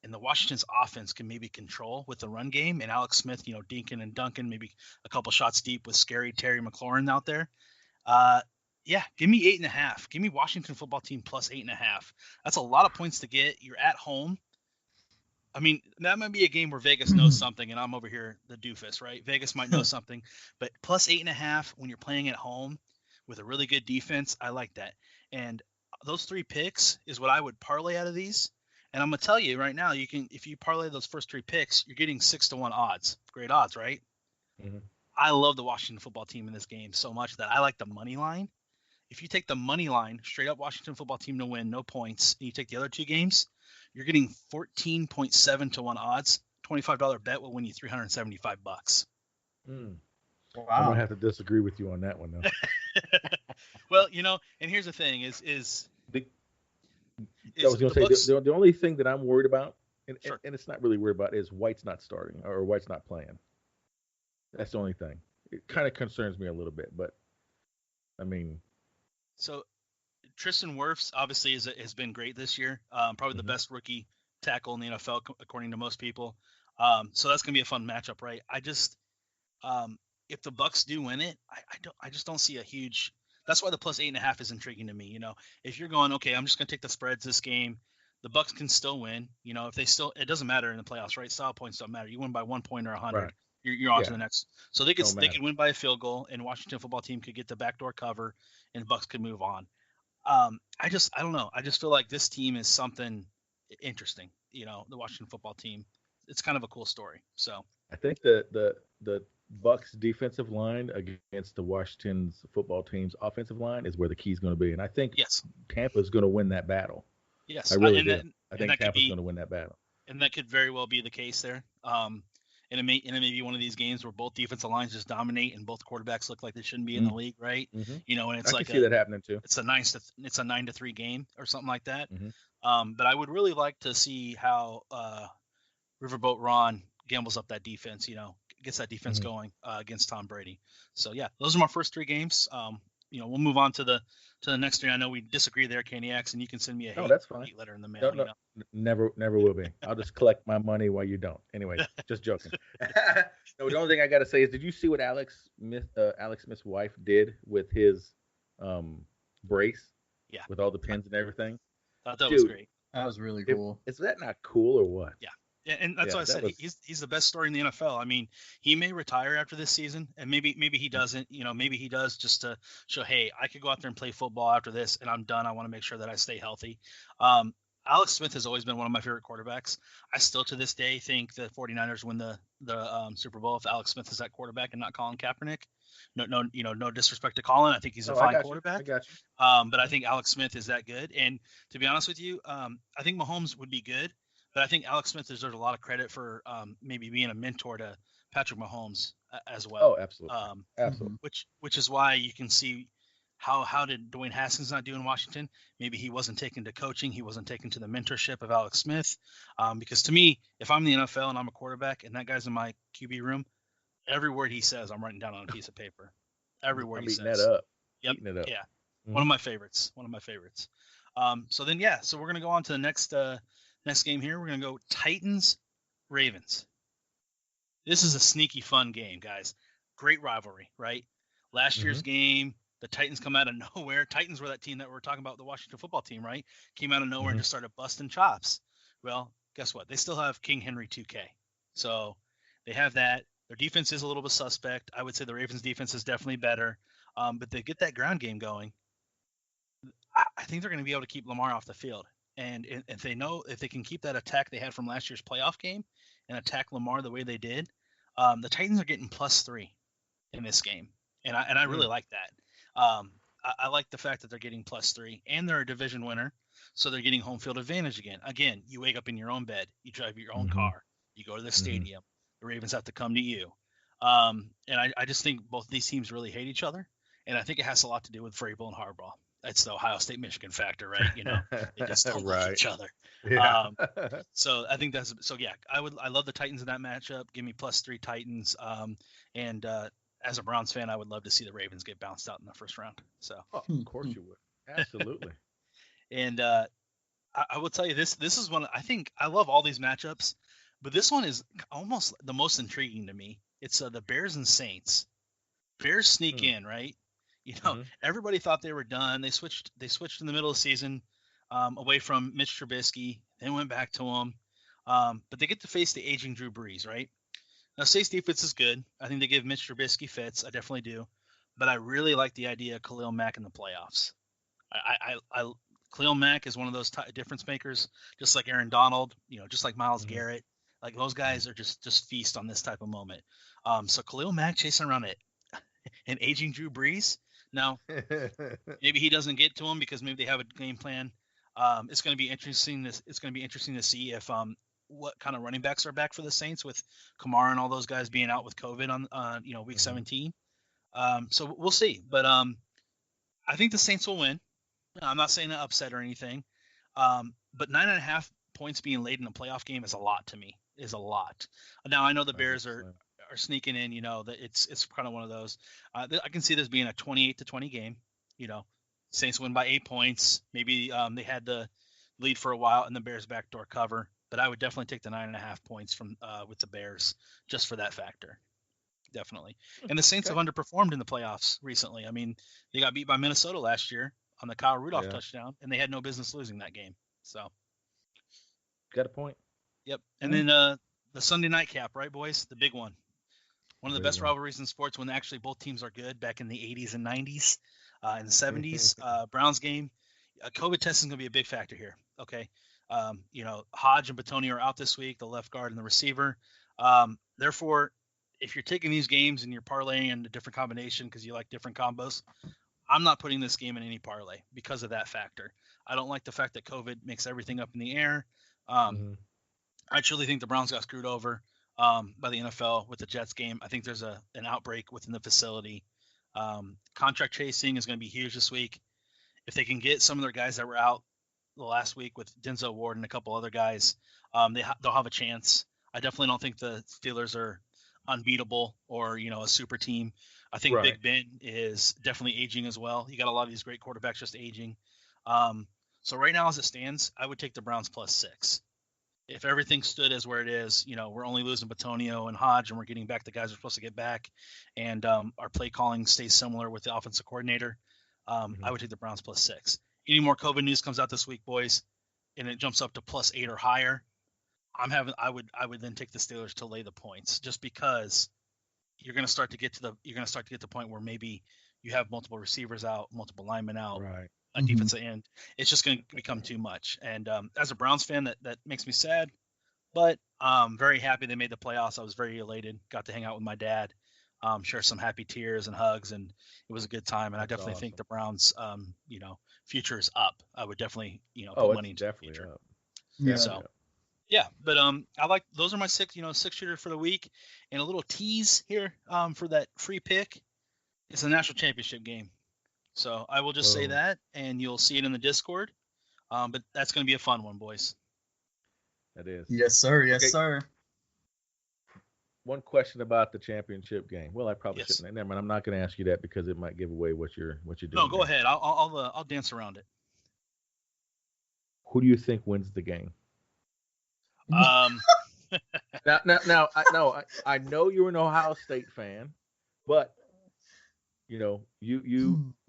and the Washington's offense can maybe control with the run game, and Alex Smith, dinking and dunking, maybe a couple shots deep with scary Terry McLaurin out there. Give me 8.5. Give me Washington football team plus 8.5. That's a lot of points to get. You're at home. I mean, that might be a game where Vegas knows something, and I'm over here the doofus, right? Vegas might know something, but plus 8.5 when you're playing at home with a really good defense, I like that. And those 3 picks is what I would parlay out of these. And I'm gonna tell you right now, you can if you parlay those first 3 picks, you're getting 6-1 odds. Great odds, right? Mhm. I love the Washington football team in this game so much that I like the money line. If you take the money line, straight up Washington football team to win, no points, and you take the other 2 games, you're getting 14.7 to 1 odds. $25 bet will win you $375. I'm Wow. gonna have to disagree with you on that one, though. Well, and here's the thing: is I was gonna say Bucks, the only thing that I'm worried about, and Sure. it's not really worried about, is White's not starting or White's not playing. That's the only thing. It kind of concerns me a little bit, but I mean, So Tristan Wirfs obviously has been great this year. Probably the Mhm. best rookie tackle in the NFL according to most people. So that's gonna be a fun matchup, right? I just if the Bucks do win it, I just don't see a huge. That's why the plus 8.5 is intriguing to me. If you're going, okay, I'm just gonna take the spreads this game. The Bucks can still win. If they still, it doesn't matter in the playoffs, right? Style points don't matter. You win by 1 point or 100, Right. you're on to Yeah. the next. So they could Don't they matter. could win by a field goal, and Washington football team could get the backdoor cover, and the Bucks could move on. I don't know. I just feel like this team is something interesting. The Washington football team. It's kind of a cool story. So I think the Bucks defensive line against the Washington's football team's offensive line is where the key is going to be, and I think yes, Tampa's going to win that battle. yes, I really and do. that, I and think that could Tampa's be going to win that battle. and that could very well be the case there. And it may be one of these games where both defensive lines just dominate and both quarterbacks look like they shouldn't be in the league, right? Mhm. And it's I like can see that happening too. it's a 9-3 game or something like that. Mhm. But I would really like to see how Riverboat Ron gambles up that defense. Gets that defense Mhm. going against Tom Brady. So yeah, those are my first 3 games. We'll move on to the next 3. I know we disagree there, Caniacs, and you can send me a No, that's fine. hate letter in the mail. No, never will be. I'll just collect my money while you don't. Anyway, just joking. No, the only thing I got to say is, did you see what Alex Smith's wife did with his brace? Yeah. With all the pins and everything. Thought that was Dude, great. That was really cool. Is that not cool or what? Yeah. Yeah, and that's Yeah, why I that said was- he's the best story in the NFL. I mean, he may retire after this season, and maybe he doesn't. Maybe he does just to show, hey, I could go out there and play football after this, and I'm done. I want to make sure that I stay healthy. Alex Smith has always been one of my favorite quarterbacks. I still to this day think the 49ers win the Super Bowl if Alex Smith is that quarterback and not Colin Kaepernick. No disrespect to Colin. I think he's a I fine got quarterback. I got you. But I think Alex Smith is that good. And to be honest with you, I think Mahomes would be good. But I think Alex Smith deserves a lot of credit for maybe being a mentor to Patrick Mahomes as well. Oh, absolutely. Absolutely. Which is why you can see how did Dwayne Haskins not do in Washington? Maybe he wasn't taken to coaching. He wasn't taken to the mentorship of Alex Smith. Because to me, if I'm the NFL and I'm a quarterback and that guy's in my QB room, every word he says, I'm writing down on a piece of paper. Every word I'm he eating says. that up. Yep. Eating it up. Yeah. Mhm. One of my favorites. So we're gonna go on to the next game here. We're gonna go Titans Ravens. This is a sneaky fun game, guys. Great rivalry, right? Last year's game, the Titans come out of nowhere. Titans were that team that we're talking about, the Washington football team, right? Came out of nowhere and just started busting chops. Well, guess what? They still have King Henry 2K. So they have that. Their defense is a little bit suspect. I would say the Ravens defense is definitely better. But they get that ground game going. I think they're going to be able to keep Lamar off the field. And if they can keep that attack they had from last year's playoff game and attack Lamar the way they did, the Titans are getting +3 in this game. And I really like that. I like the fact that they're getting +3 and they're a division winner. So they're getting home field advantage again. Again, you wake up in your own bed, you drive your own car, you go to the stadium, the Ravens have to come to you. And I just think both these teams really hate each other. And I think it has a lot to do with Vrabel and Harbaugh. It's the Ohio State Michigan factor, right? They just don't like each other. Yeah. So I think I love the Titans in that matchup. Give me +3 Titans. And as a Browns fan, I would love to see the Ravens get bounced out in the first round. So Of course you would. Absolutely. and I will tell you this is one I think I love all these matchups, but this one is almost the most intriguing to me. It's the Bears and Saints. Bears sneak in, right? Everybody thought they were done. They switched in the middle of the season away from Mitch Trubisky. They went back to him. But they get to face the aging Drew Brees, right? Now, State's defense is good. I think they give Mitch Trubisky fits. I definitely do. But I really like the idea of Khalil Mack in the playoffs. Khalil Mack is one of those difference makers, just like Aaron Donald, just like Myles Garrett. Like those guys are just feast on this type of moment. So Khalil Mack chasing around an aging Drew Brees. Now, maybe he doesn't get to him because maybe they have a game plan. It's going to be interesting. It's going to be interesting to see if what kind of running backs are back for the Saints with Kamara and all those guys being out with COVID on week 17. So we'll see. But I think the Saints will win. I'm not saying an upset or anything. But 9.5 points being laid in a playoff game is a lot to me. Is a lot. Now I know the Bears are sneaking in. That it's kind of one of those. I can see this being a 28-20 game. Saints win by 8 points. Maybe they had the lead for a while and the Bears backdoor cover. But I would definitely take the 9.5 points from with the Bears just for that factor. Definitely. And the Saints have underperformed in the playoffs recently. I mean, they got beat by Minnesota last year on the Kyle Rudolph touchdown, and they had no business losing that game. So, got a point. Yep. And then the Sunday night cap, right, boys? The big one. One of the best rivalries in sports when actually both teams are good back in the 80s and 90s, in the 70s. Browns game. COVID testing is going to be a big factor here. Okay. Hodge and Batoni are out this week, the left guard and the receiver. Therefore, if you're taking these games and you're parlaying in a different combination because you like different combos, I'm not putting this game in any parlay because of that factor. I don't like the fact that COVID makes everything up in the air. I truly think the Browns got screwed over by the NFL with the Jets game. I think there's an outbreak within the facility. Contract chasing is going to be huge this week. If they can get some of their guys that were out the last week with Denzel Ward and a couple other guys, they'll have a chance. I definitely don't think the Steelers are unbeatable or a super team. I think Big Ben is definitely aging as well. You got a lot of these great quarterbacks just aging. So right now as it stands, I would take the Browns +6. If everything stood as where it is, we're only losing Batonio and Hodge and we're getting back the guys we're supposed to get back, and our play calling stays similar with the offensive coordinator, I would take the Browns +6. Any more COVID news comes out this week, boys, and it jumps up to +8 or higher, I would then take the Steelers to lay the points, just because you're going to start to get to the point where maybe you have multiple receivers out, multiple linemen out, a defensive end. It's just going to become too much. And as a Browns fan, that makes me sad, but I'm very happy they made the playoffs. I was very elated. Got to hang out with my dad, share some happy tears and hugs, and it was a good time. And I definitely think the Browns, future is up. I would definitely, put money into the future. Up. Yeah. So. Yeah, but I like those are my six shooter for the week, and a little tease here for that free pick. It's a national championship game, so I will just say that, and you'll see it in the Discord. But that's going to be a fun one, boys. That is. Yes, sir. Yes, sir. One question about the championship game. Well, I probably shouldn't. Never mind. I'm not going to ask you that because it might give away what you're doing. No, go ahead. I'll dance around it. Who do you think wins the game? Now, I know you're an Ohio State fan, but you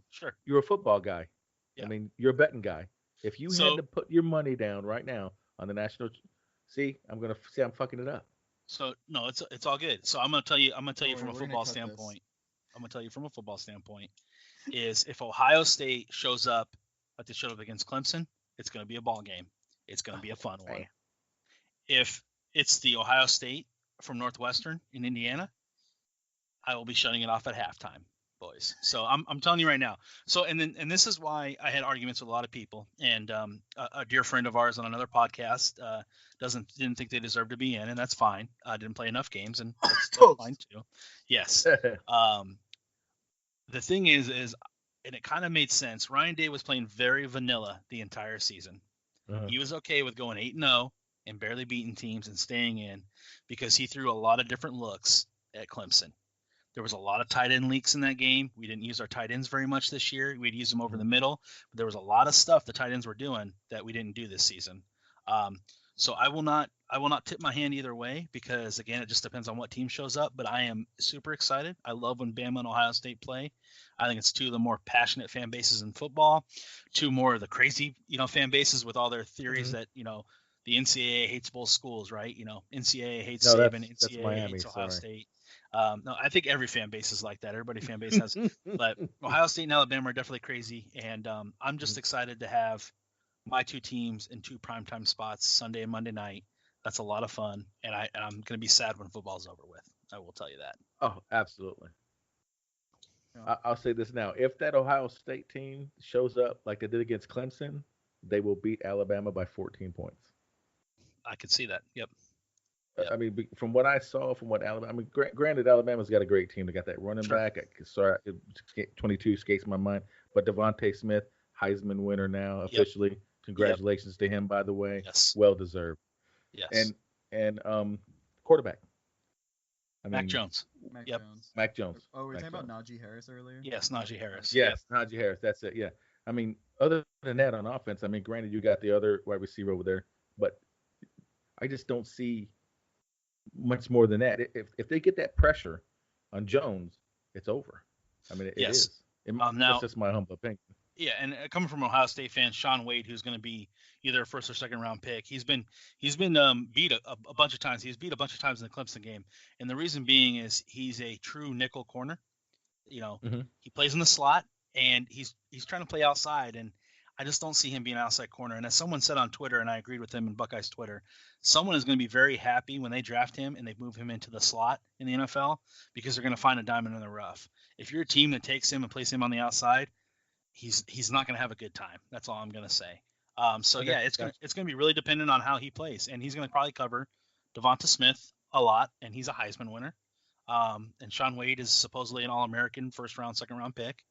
sure, you're a football guy. Yeah. I mean, you're a betting guy. If you had to put your money down right now on the national, I'm fucking it up. So no, it's all good. So I'm gonna tell you from a football standpoint. I'm gonna tell you from a football standpoint is if Ohio State shows up like they showed up against Clemson, it's gonna be a ball game. It's gonna be a fun one. If it's the Ohio State from Northwestern in Indiana, I will be shutting it off at halftime, boys. So I'm telling you right now. So and this is why I had arguments with a lot of people. And a dear friend of ours on another podcast didn't think they deserved to be in, and that's fine. I didn't play enough games, and that's fine too. Yes. The thing is, and it kind of made sense. Ryan Day was playing very vanilla the entire season. He was okay with going 8-0. And barely beating teams and staying in because he threw a lot of different looks at Clemson. There was a lot of tight end leaks in that game. We didn't use our tight ends very much this year. We'd use them over the middle. But there was a lot of stuff the tight ends were doing that we didn't do this season. So I will not tip my hand either way because, again, it just depends on what team shows up. But I am super excited. I love when Bama and Ohio State play. I think it's two of the more passionate fan bases in football, two more of the crazy, fan bases with all their theories that, the NCAA hates both schools, right? NCAA hates No, Saban, that's NCAA Miami. hates Ohio Sorry. State. No, I think every fan base is like that. Everybody fan base has, but Ohio State and Alabama are definitely crazy, and I'm just excited to have my two teams in two primetime spots, Sunday and Monday night. That's a lot of fun, and I'm going to be sad when football's over with. I will tell you that. Oh, absolutely. Yeah. I'll say this now: if that Ohio State team shows up like they did against Clemson, they will beat Alabama by 14 points. I could see that. Yep. I mean, from what I saw, from what Alabama, I mean, granted, Alabama's got a great team. They got that running Sure. back. Sorry, 22 escapes my mind, but Devontae Smith, Heisman winner now officially. Congratulations to him, by the way. Yes. Well deserved. Yes. And quarterback. Mac Jones. Mac Yep. Jones. Mac Jones. Oh, we were Mac talking Jones. about Najee Harris earlier. Yes, Najee Harris. Yes, Najee Harris. That's it. Yeah. I mean, other than that on offense, I mean, granted, you got the other wide receiver over there, but I just don't see much more than that. If they get that pressure on Jones, it's over. I mean, it is. Now, that's just my humble opinion. Yeah, and coming from an Ohio State fan, Shaun Wade, who's going to be either a first or second round pick, he's been beat a bunch of times. He's beat a bunch of times in the Clemson game, and the reason being is he's a true nickel corner. He plays in the slot, and he's trying to play outside, and I just don't see him being an outside corner. And as someone said on Twitter, and I agreed with them in Buckeyes Twitter, someone is going to be very happy when they draft him and they move him into the slot in the NFL because they're going to find a diamond in the rough. If you're a team that takes him and places him on the outside, he's not going to have a good time. That's all I'm going to say. It's going to be really dependent on how he plays, and he's going to probably cover Devonta Smith a lot, and he's a Heisman winner. And Shaun Wade is supposedly an All-American first round, second round pick.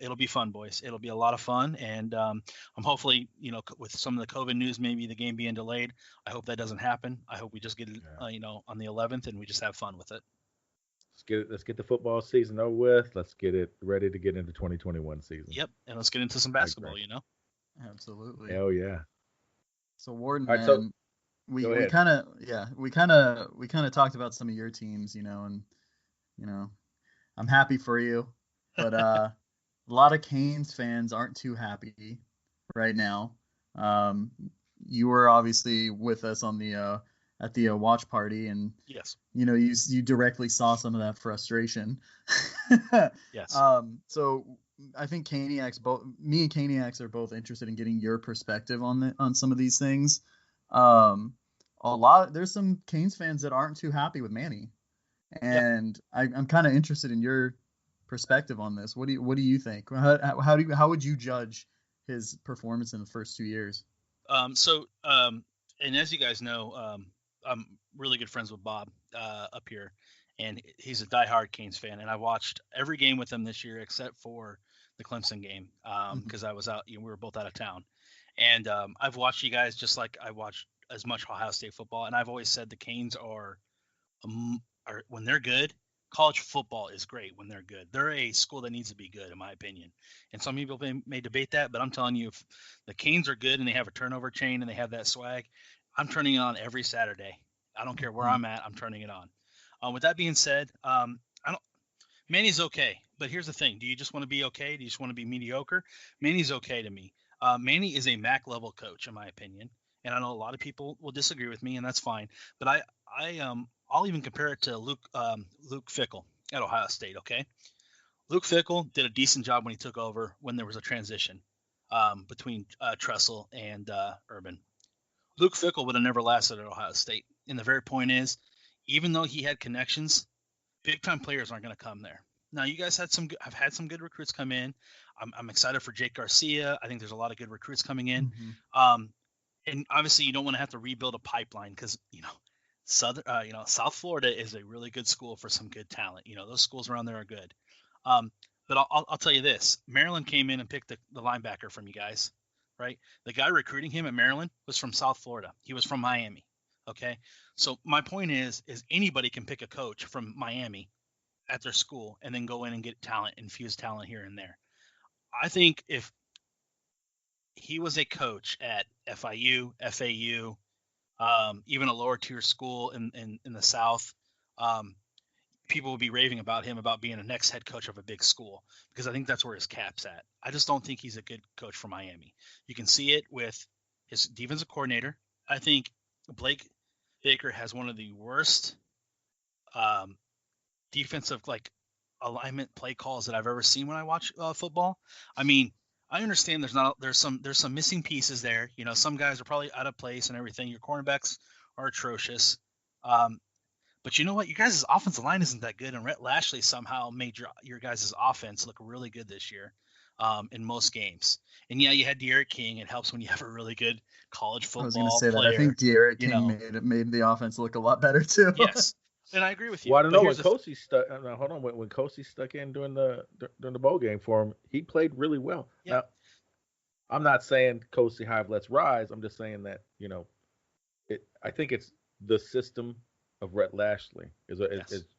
It'll be fun, boys. It'll be a lot of fun, and I'm hopefully, with some of the COVID news, maybe the game being delayed. I hope that doesn't happen. I hope we just get it, on the 11th, and we just have fun with it. Let's get the football season over with. Let's get it ready to get into 2021 season. Yep, and let's get into some basketball. Absolutely. Hell yeah. So Warden, All right, man, we kind of talked about some of your teams, and I'm happy for you, but a lot of Canes fans aren't too happy right now. You were obviously with us on the at the watch party, and yes, you directly saw some of that frustration. Yes. So I think me and Caniacs are both interested in getting your perspective on some of these things. There's some Canes fans that aren't too happy with Manny, and I'm kind of interested in your perspective on this. What do you think? How would you judge his performance in the first 2 years? And as you guys know, I'm really good friends with Bob up here, and he's a diehard Canes fan, and I watched every game with him this year except for the Clemson game because I was out. We were both out of town, and I've watched you guys just like I watched as much Ohio State football, and I've always said the Canes are when they're good. College football is great when they're good. They're a school that needs to be good, in my opinion. And some people may debate that, but I'm telling you, if the Canes are good and they have a turnover chain and they have that swag, I'm turning it on every Saturday. I don't care where I'm at. I'm turning it on. With that being said, Manny's okay. But here's the thing. Do you just want to be okay? Do you just want to be mediocre? Manny's okay to me. Manny is a MAC level coach, in my opinion. And I know a lot of people will disagree with me, and that's fine. But I'll even compare it to Luke Fickell at Ohio State, okay? Luke Fickell did a decent job when he took over when there was a transition between Tressel and Urban. Luke Fickell would have never lasted at Ohio State. And the very point is, even though he had connections, big-time players aren't going to come there. Now, you guys have had some good recruits come in. I'm excited for Jake Garcia. I think there's a lot of good recruits coming in. Mm-hmm. And obviously, you don't want to have to rebuild a pipeline because, South Florida is a really good school for some good talent. Those schools around there are good. But I'll tell you this. Maryland came in and picked the linebacker from you guys, right? The guy recruiting him at Maryland was from South Florida. He was from Miami, okay? So my point is anybody can pick a coach from Miami at their school and then go in and get talent, infuse talent here and there. I think if he was a coach at FIU, FAU, even a lower tier school in the South, people would be raving about him about being a next head coach of a big school because I think that's where his cap's at. I just don't think he's a good coach for Miami. You can see it with his defensive coordinator I think Blake Baker has one of the worst defensive alignment play calls that I've ever seen when I watch football. I mean, I understand there's some missing pieces there. You know, some guys are probably out of place and everything. Your cornerbacks are atrocious. But you know what? Your guys' offensive line isn't that good, and Rhett Lashley somehow made your guys' offense look really good this year in most games. And yeah, you had D'Eriq King. It helps when you have a really good college football I was going to say player. that. I think D'Eriq King made the offense look a lot better too. Yes, and I agree with you. Well, I don't know when Kosi stuck. Hold on, when Kosi stuck in during the bowl game for him, he played really well. Yeah. Now, I'm not saying Kosi Hive let's rise. I'm just saying that I think it's the system of Rhett Lashley is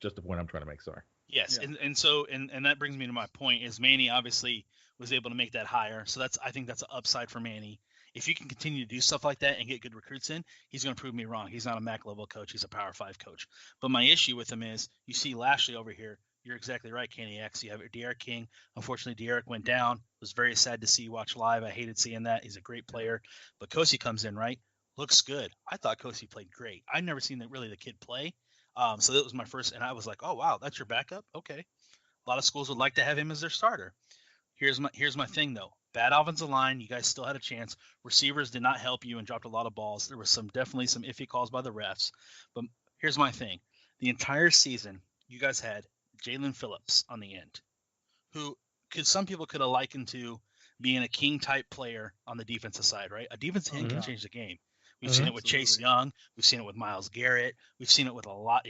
just the point I'm trying to make. Sorry. Yes, yeah. and that brings me to my point is Manny obviously was able to make that higher, so I think that's an upside for Manny. If you can continue to do stuff like that and get good recruits in, he's going to prove me wrong. He's not a MAC level coach; he's a Power 5 coach. But my issue with him is you see Lashley over here. You're exactly right, Kenny X. You have D'Eriq King. Unfortunately, D'Eriq went down. It was very sad to see watch live. I hated seeing that. He's a great player, but Kosi comes in right. Looks good. I thought Kosi played great. I'd never seen the kid play. So that was my first, and I was like, oh wow, that's your backup. Okay, a lot of schools would like to have him as their starter. Here's my thing though. Bad offensive line. You guys still had a chance. Receivers did not help you and dropped a lot of balls. There was definitely some iffy calls by the refs. But here's my thing. The entire season, you guys had Jalen Phillips on the end, who some people could have likened to being a king type player on the defensive side, right? A defensive end can change the game. We've seen it with Chase Young. We've seen it with Myles Garrett. We've seen it with a lot,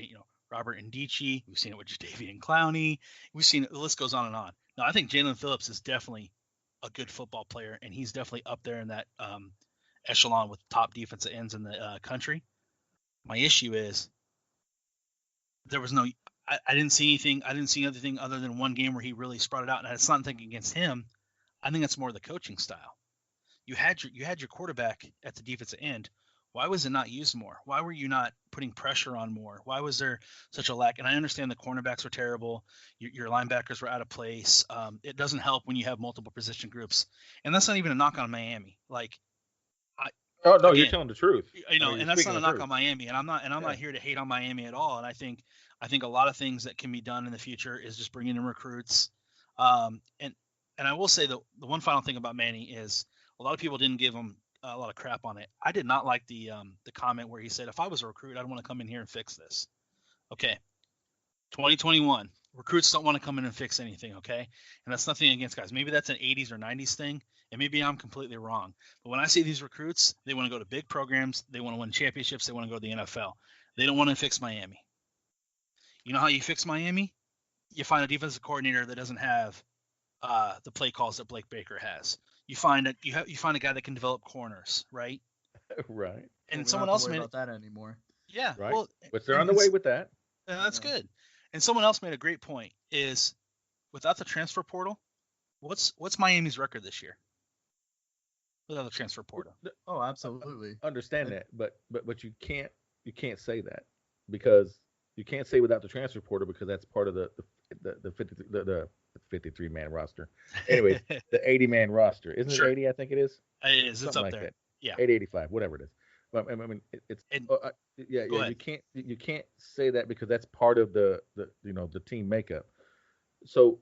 Robert Ndici. We've seen it with Jadeveon Clowney. We've seen it. The list goes on and on. Now, I think Jalen Phillips is definitely a good football player, and he's definitely up there in that echelon with top defensive ends in the country. My issue is there was no – I didn't see anything. I didn't see anything other than one game where he really sprouted out, and it's not thinking against him. I think that's more the coaching style. You had your quarterback at the defensive end. Why was it not used more? Why were you not putting pressure on more? Why was there such a lack? And I understand the cornerbacks were terrible. Your linebackers were out of place. It doesn't help when you have multiple position groups. And that's not even a knock on Miami. You're telling the truth. And that's not a knock on Miami. And I'm not here to hate on Miami at all. And I think a lot of things that can be done in the future is just bringing in recruits. And I will say the one final thing about Manny is a lot of people didn't give him a lot of crap on it. I did not like the comment where he said, if I was a recruit, I'd want to come in here and fix this. Okay. 2021, recruits don't want to come in and fix anything. Okay. And that's nothing against guys. Maybe that's an 80s or 90s thing. And maybe I'm completely wrong. But when I see these recruits, they want to go to big programs. They want to win championships. They want to go to the NFL. They don't want to fix Miami. You know how you fix Miami? You find a defensive coordinator that doesn't have the play calls that Blake Baker has. You find a guy that can develop corners, right? Right. And someone else made about that anymore. Yeah. Right. Well, but they're on the way with that. That's good. And someone else made a great point is without the transfer portal, what's Miami's record this year? Without the transfer portal. Oh, absolutely. Understand that, but you can't say that because you can't say without the transfer portal because that's part of the 53-man roster. Anyway, the 80-man roster. Isn't it 80? I think it is. It is. Something it's up like there. That. Yeah. 80, 85, whatever it is. But I mean, it's yeah. You can't say that because that's part of the team makeup. So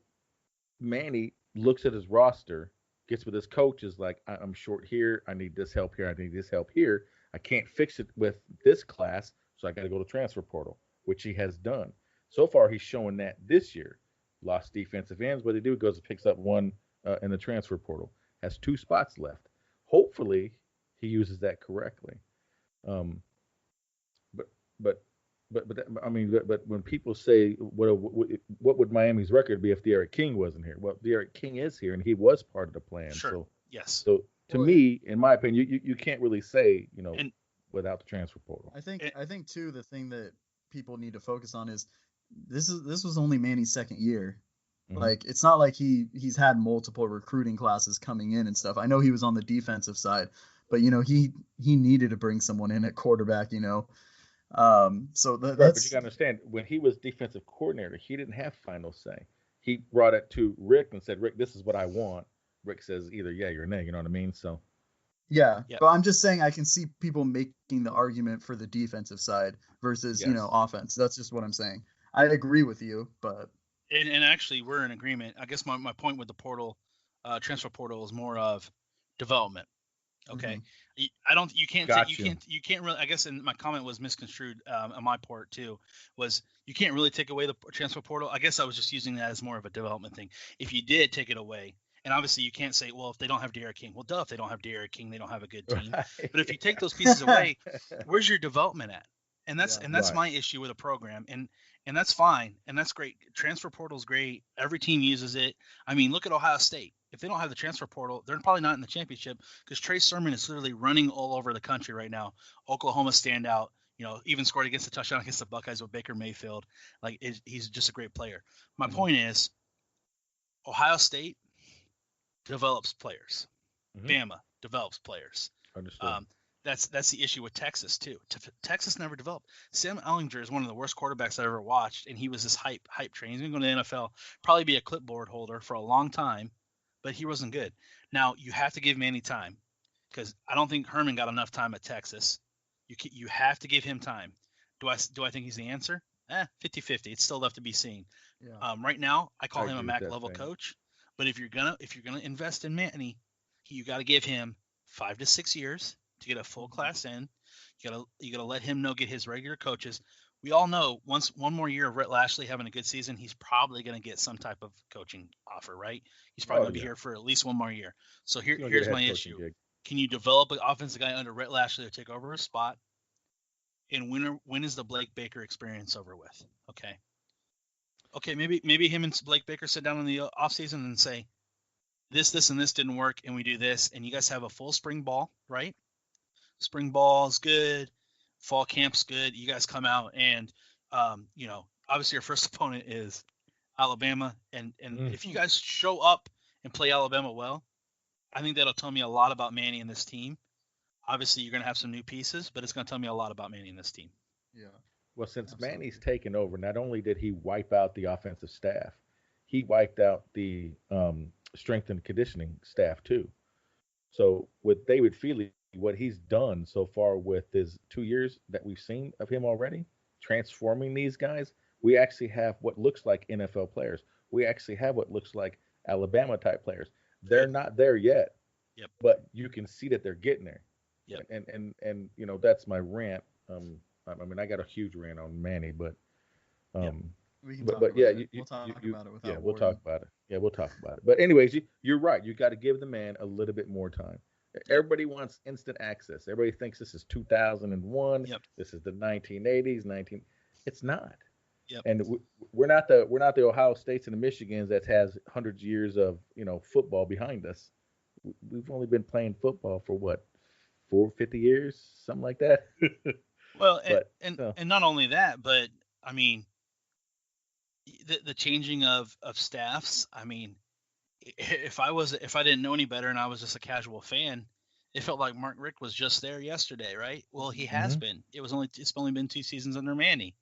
Manny looks at his roster, gets with his coaches like, I'm short here. I need this help here. I need this help here. I can't fix it with this class, so I got to go to transfer portal, which he has done. So far, he's showing that this year. Lost defensive ends. What they do, goes and picks up one in the transfer portal. Has 2 spots left. Hopefully, he uses that correctly. But when people say what would Miami's record be if D'Eriq King wasn't here? Well, D'Eriq King is here, and he was part of the plan. Sure. So, yes. So to me, in my opinion, you can't really say without the transfer portal. I think too the thing that people need to focus on is this was only Manny's second year. Mm-hmm. Like it's not like he's had multiple recruiting classes coming in and stuff. I know he was on the defensive side, but he needed to bring someone in at quarterback. So that's. Right, but you gotta understand when he was defensive coordinator, he didn't have final say. He brought it to Rick and said, "Rick, this is what I want." Rick says either yeah or nay. You know what I mean? So Yeah, Yeah. but I'm just saying I can see people making the argument for the defensive side versus, Yes. offense. That's just what I'm saying. I agree with you, but And actually, we're in agreement. I guess my point with the portal, transfer portal, is more of development. Okay, you can't Got you can't really. I guess, and my comment was misconstrued on my part too. Was you can't really take away the transfer portal. I guess I was just using that as more of a development thing. If you did take it away, and obviously you can't say, well, if they don't have Derek King, well, duh, if they don't have Derek King, they don't have a good team. Right. But if you take those pieces away, where's your development at? And that's Yeah. and that's Right. my issue with a program, and that's fine, and that's great. Transfer portal's great. Every team uses it. I mean, look at Ohio State. If they don't have the transfer portal, they're probably not in the championship because Trey Sermon is literally running all over the country right now. Oklahoma standout, even scored against the touchdown against the Buckeyes with Baker Mayfield. Like, he's just a great player. My point is, Ohio State develops players. Mhm. Bama develops players. Understood. That's the issue with Texas too. Texas never developed. Sam Ehlinger is one of the worst quarterbacks I ever watched, and he was this hype train. He's going to go to the NFL, probably be a clipboard holder for a long time, but he wasn't good. Now you have to give Manny time because I don't think Herman got enough time at Texas. You have to give him time. Do I think he's the answer? 50-50. It's still left to be seen. yeah. Right now, I call I him a agree with Mac that, level Sam. coach. But if you're gonna invest in Manny, you got to give him 5 to 6 years to get a full class in. You gotta let him get his regular coaches. We all know one more year of Rhett Lashley having a good season, he's probably going to get some type of coaching offer, right? He's probably going to be here for at least one more year. So He's gonna get a here's head my coaching issue: gig. can you develop an offensive guy under Rhett Lashley to take over his spot? And when is the Blake Baker experience over with? Okay, maybe him and Blake Baker sit down in the offseason and say, this, and this didn't work, and we do this, and you guys have a full spring ball, right? Spring ball is good, fall camp's good. You guys come out, and obviously your first opponent is Alabama, and if you guys show up and play Alabama well, I think that'll tell me a lot about Manny and this team. Obviously, you're going to have some new pieces, but it's going to tell me a lot about Manny and this team. Yeah. Well, since Absolutely. Manny's taken over, not only did he wipe out the offensive staff, he wiped out the strength and conditioning staff too. So with David Feely, what he's done so far with his 2 years that we've seen of him already, transforming these guys, we actually have what looks like NFL players. We actually have what looks like Alabama type players. They're not there yet, Yep. but you can see that they're getting there. Yep. And that's my rant. I mean, I got a huge rant on Manny, but We can but talk but about yeah, it. We'll talk about it without yeah, we'll Warden. talk about it. Yeah, we'll talk about it. But anyways, you're right. You got to give the man a little bit more time. Everybody wants instant access. Everybody thinks this is 2001. Yep. This is the 1980s. It's not. Yep. And we're not the Ohio States and the Michigans that has hundreds of years of football behind us. We've only been playing football for what, 50 years, something like that. Well, But, and not only that, but I mean, the changing of staffs. I mean, if I didn't know any better and I was just a casual fan, it felt like Mark Richt was just there yesterday, right? Well, he has been. It's only been 2 seasons under Manny,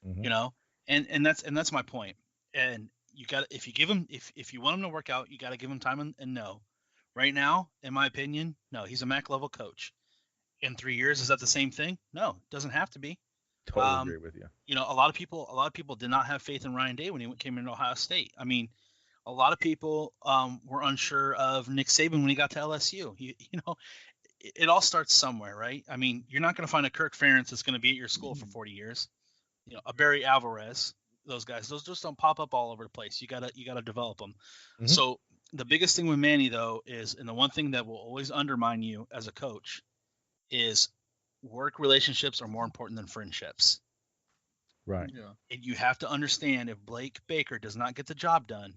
and that's my point. And you got, if you give him, if you want him to work out, you got to give him time and no. Right now, in my opinion, no, he's a MAC level coach. In 3 years, is that the same thing? No, it doesn't have to be. totally agree with you. A lot of people did not have faith in Ryan Day when he came into Ohio State. I mean, a lot of people were unsure of Nick Saban when he got to LSU. It all starts somewhere, right? I mean, you're not going to find a Kirk Ferentz that's going to be at your school for 40 years. A Barry Alvarez, those guys, those just don't pop up all over the place. You gotta develop them. Mhm. So the biggest thing with Manny though is, and the one thing that will always undermine you as a coach, is work relationships are more important than friendships. Right. Yeah. And you have to understand, if Blake Baker does not get the job done,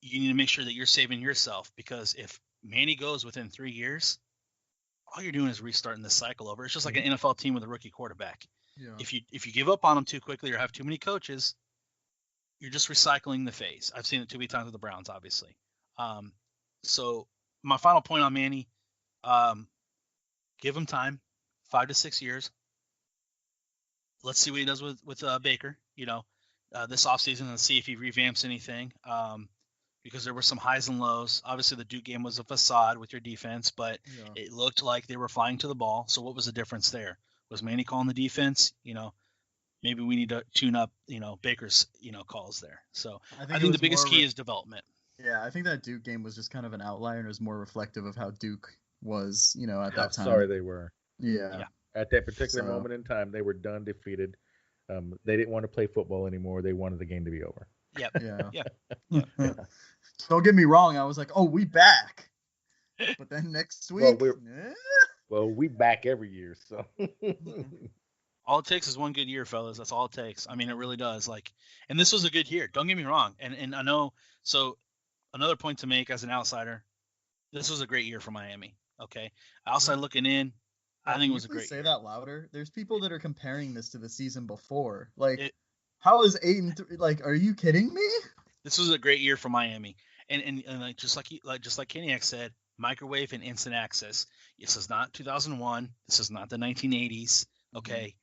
you need to make sure that you're saving yourself, because if Manny goes within 3 years, all you're doing is restarting the cycle over. It's just like an NFL team with a rookie quarterback. Yeah. If you give up on them too quickly or have too many coaches, you're just recycling the phase. I've seen it too many times with the Browns, obviously. So my final point on Manny, give him time, 5 to 6 years. Let's see what he does with Baker, this offseason, and see if he revamps anything. because there were some highs and lows. Obviously, the Duke game was a facade with your defense, but Yeah. it looked like they were flying to the ball. So what was the difference there? Was Manny calling the defense? Maybe we need to tune up, Baker's, calls there. So I it think the was biggest more key is development. Yeah, I think that Duke game was just kind of an outlier and it was more reflective of how Duke was, at How that time. sorry they were. Yeah. Yeah. At that particular So- moment in time, they were done, defeated. They didn't want to play football anymore. They wanted the game to be over. Yep. Yeah. Yeah. Don't get me wrong. I was like, oh, we back. But then next Well, week, Well, we back every year, so. All it takes is one good year, fellas. That's all it takes. I mean, it really does. And this was a good year. Don't get me wrong. And I know. So another point to make as an outsider, this was a great year for Miami. Okay, outside looking in, I think it was a great say year. that louder. There's people that are comparing this to the season before. Like, It- how is 8-3? Like, are you kidding me? This was a great year for Miami, and just like Keniak said, microwave and instant access. This is not 2001. This is not the 1980s. Okay,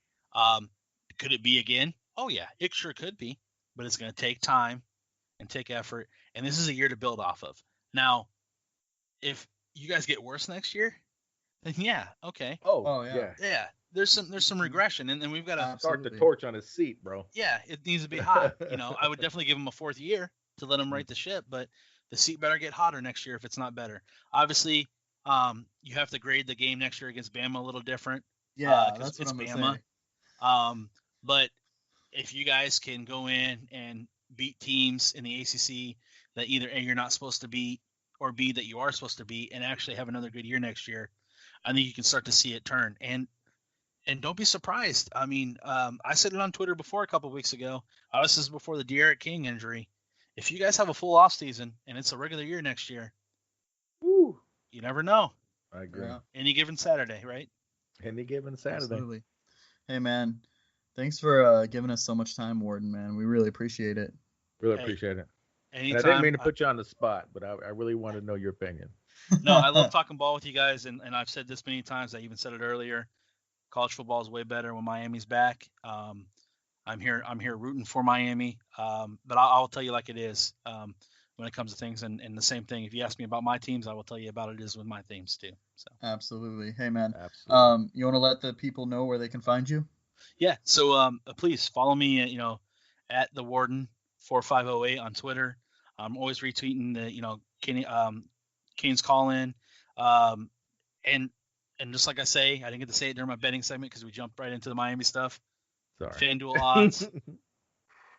could it be again? Oh yeah, it sure could be, but it's going to take time and take effort, and this is a year to build off of. Now, if you guys get worse next year, then yeah, okay, Oh, yeah. yeah, there's some regression, and then we've got to Start the Absolutely. torch on his seat, bro. yeah, it needs to be hot. I would definitely give him a 4th year to let him right the ship, but the seat better get hotter next year if it's not better. Obviously, you have to grade the game next year against Bama a little different. Yeah, 'cause that's what it's I'm gonna Bama. say. But if you guys can go in and beat teams in the ACC that either A, you're not supposed to beat, or B, that you are supposed to beat, and actually have another good year next year, I think you can start to see it turn. And don't be surprised. I mean, I said it on Twitter before a couple of weeks ago. This is before the De'Aaron King injury. If you guys have a full off season and it's a regular year next year, Woo. you never know. I agree. Yeah, Any given Saturday, right? Any given Saturday. absolutely. Hey, man, thanks for giving us so much time, Warden, man. We really appreciate it. Really Hey, appreciate it. And Anytime. I didn't mean to put you on the spot, but I really want to know your opinion. No, I love talking ball with you guys, and I've said this many times. I even said it earlier. College football is way better when Miami's back. I'm here rooting for Miami, but I'll tell you like it is when it comes to things. And the same thing. If you ask me about my teams, I will tell you about it is with my teams too. So Absolutely. Hey, man. Absolutely. You want to let the people know where they can find you? yeah, so please follow me. At the Warden 4508 on Twitter. I'm always retweeting the Kane's call in, and just like I say, I didn't get to say it during my betting segment because we jumped right into the Miami stuff. Sorry. FanDuel odds.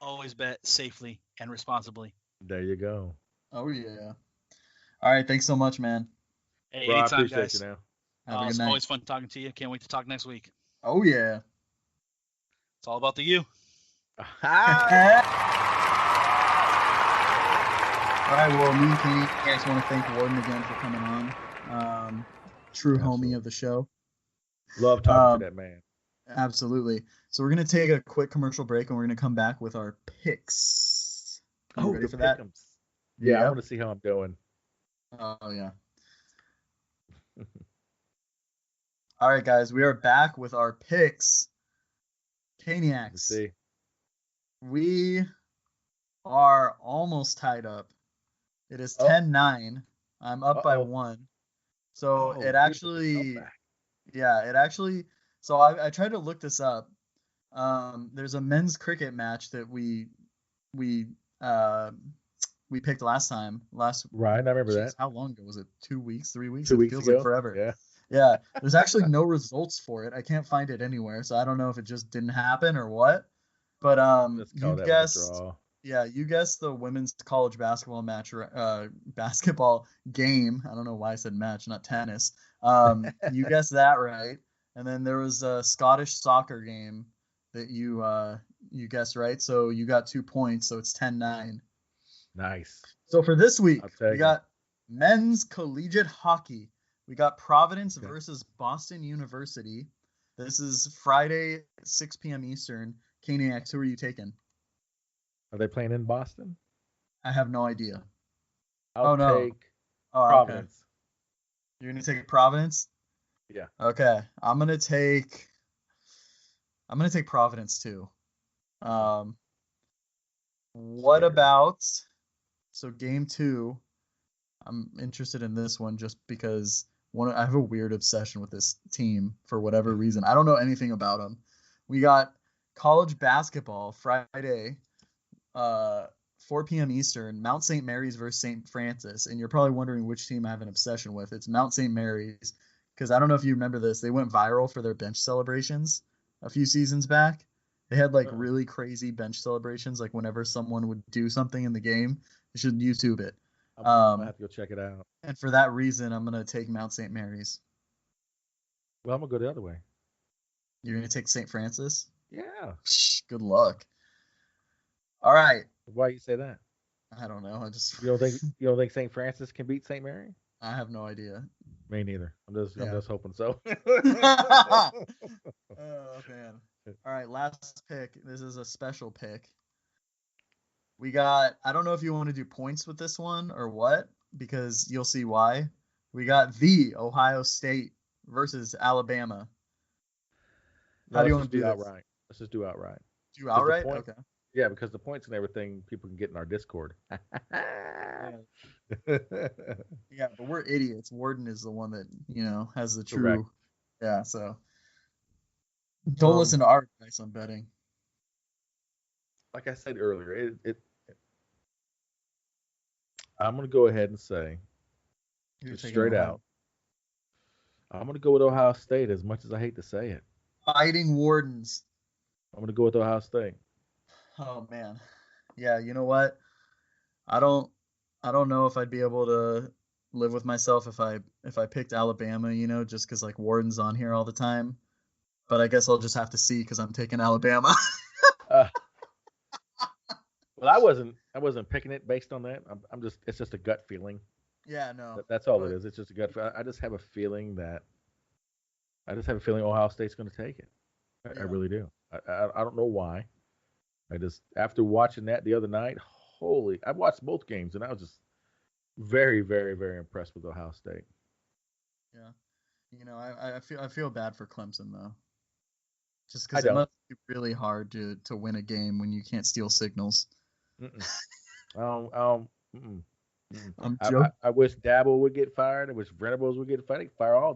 Always bet safely and responsibly. There you go. Oh, yeah. All right. Thanks so much, man. Hey, Bro, I anytime, appreciate guys. you now. Have a good It's night. always fun talking to you. Can't wait to talk next week. Oh, yeah. It's all about the you. All right. Well, me and Kenny, I just want to thank Warden again for coming on. True Absolutely. homie of the show. Love talking to that man. Absolutely. So we're going to take a quick commercial break and we're going to come back with our picks. Are you ready the for that? pick'ems. Yeah, I Yep. want to see how I'm doing. Oh, yeah. All right, guys. We are back with our picks. Let's Caniacs. see. We are almost tied up. It is Oh. 10-9. I'm up by Uh-oh. 1. So Oh, it dude, actually, comeback. yeah, it actually. So I tried to look this up. There's a men's cricket match that we picked last time. Right, I remember Jeez, that. how long ago was it? 2 weeks, 3 weeks? 2 It weeks feels ago. like forever. Yeah. Yeah, there's actually no results for it. I can't find it anywhere, so I don't know if it just didn't happen or what. But Let's you call that guessed, a draw. yeah, you guessed the women's college basketball match, basketball game. I don't know why I said match, not tennis. You guessed that right, and then there was a Scottish soccer game that you guessed right. So you got 2 points, so it's 10-9. Nice. So for this week, I'll take we it. got men's collegiate hockey. We got Providence Okay. versus Boston University. This is Friday, 6 p.m. Eastern. Caniacs, who are you taking? Are they playing in Boston? I have no idea. I'll Oh, no. take Oh, Providence. Okay. You're gonna take Providence? Yeah. Okay. I'm gonna take Providence too. What Scared. about So game 2, I'm interested in this one just because I have a weird obsession with this team for whatever reason. I don't know anything about them. We got college basketball Friday, 4 p.m. Eastern, Mount St. Mary's versus St. Francis. And you're probably wondering which team I have an obsession with. It's Mount St. Mary's because I don't know if you remember this. They went viral for their bench celebrations a few seasons back. They had like really crazy bench celebrations, like whenever someone would do something in the game. You should YouTube it. I'm gonna have to go check it out. And for that reason, I'm gonna take Mount St. Mary's. Well, I'm gonna go the other way. You're gonna take St. Francis? Yeah. Good luck. All right. Why you say that? I don't know. You don't think St. Francis can beat St. Mary? I have no idea. Me neither. I'm just hoping so. Oh man. All right, last pick. This is a special pick. We got, I don't know if you want to do points with this one or what, because you'll see why. We got the Ohio State versus Alabama. How do you want to do this? Outright? Let's just do outright. Do outright? Okay. Yeah, because the points and everything people can get in our Discord. Yeah, but we're idiots. Warden is the one that, has the true. Correct. Yeah, so don't listen to our advice on betting. Like I said earlier, I'm going to go ahead and say, straight out, I'm going to go with Ohio State as much as I hate to say it. Fighting Wardens. I'm going to go with Ohio State. Oh man. Yeah, you know what? I don't know if I'd be able to live with myself if I picked Alabama, just cuz like Warden's on here all the time. But I guess I'll just have to see cuz I'm taking Alabama. Well, I wasn't picking it based on that. It's just a gut feeling. Yeah, no. That's all it is. It's just a gut feeling. I just have a feeling Ohio State's going to take it. I really do. I don't know why. After watching that the other night, I watched both games and I was just very, very, very impressed with Ohio State. Yeah. I feel bad for Clemson though. Just because it must be really hard to win a game when you can't steal signals. I'm joking. I wish Dabo would get fired. I wish Venables would get fired. Fire all.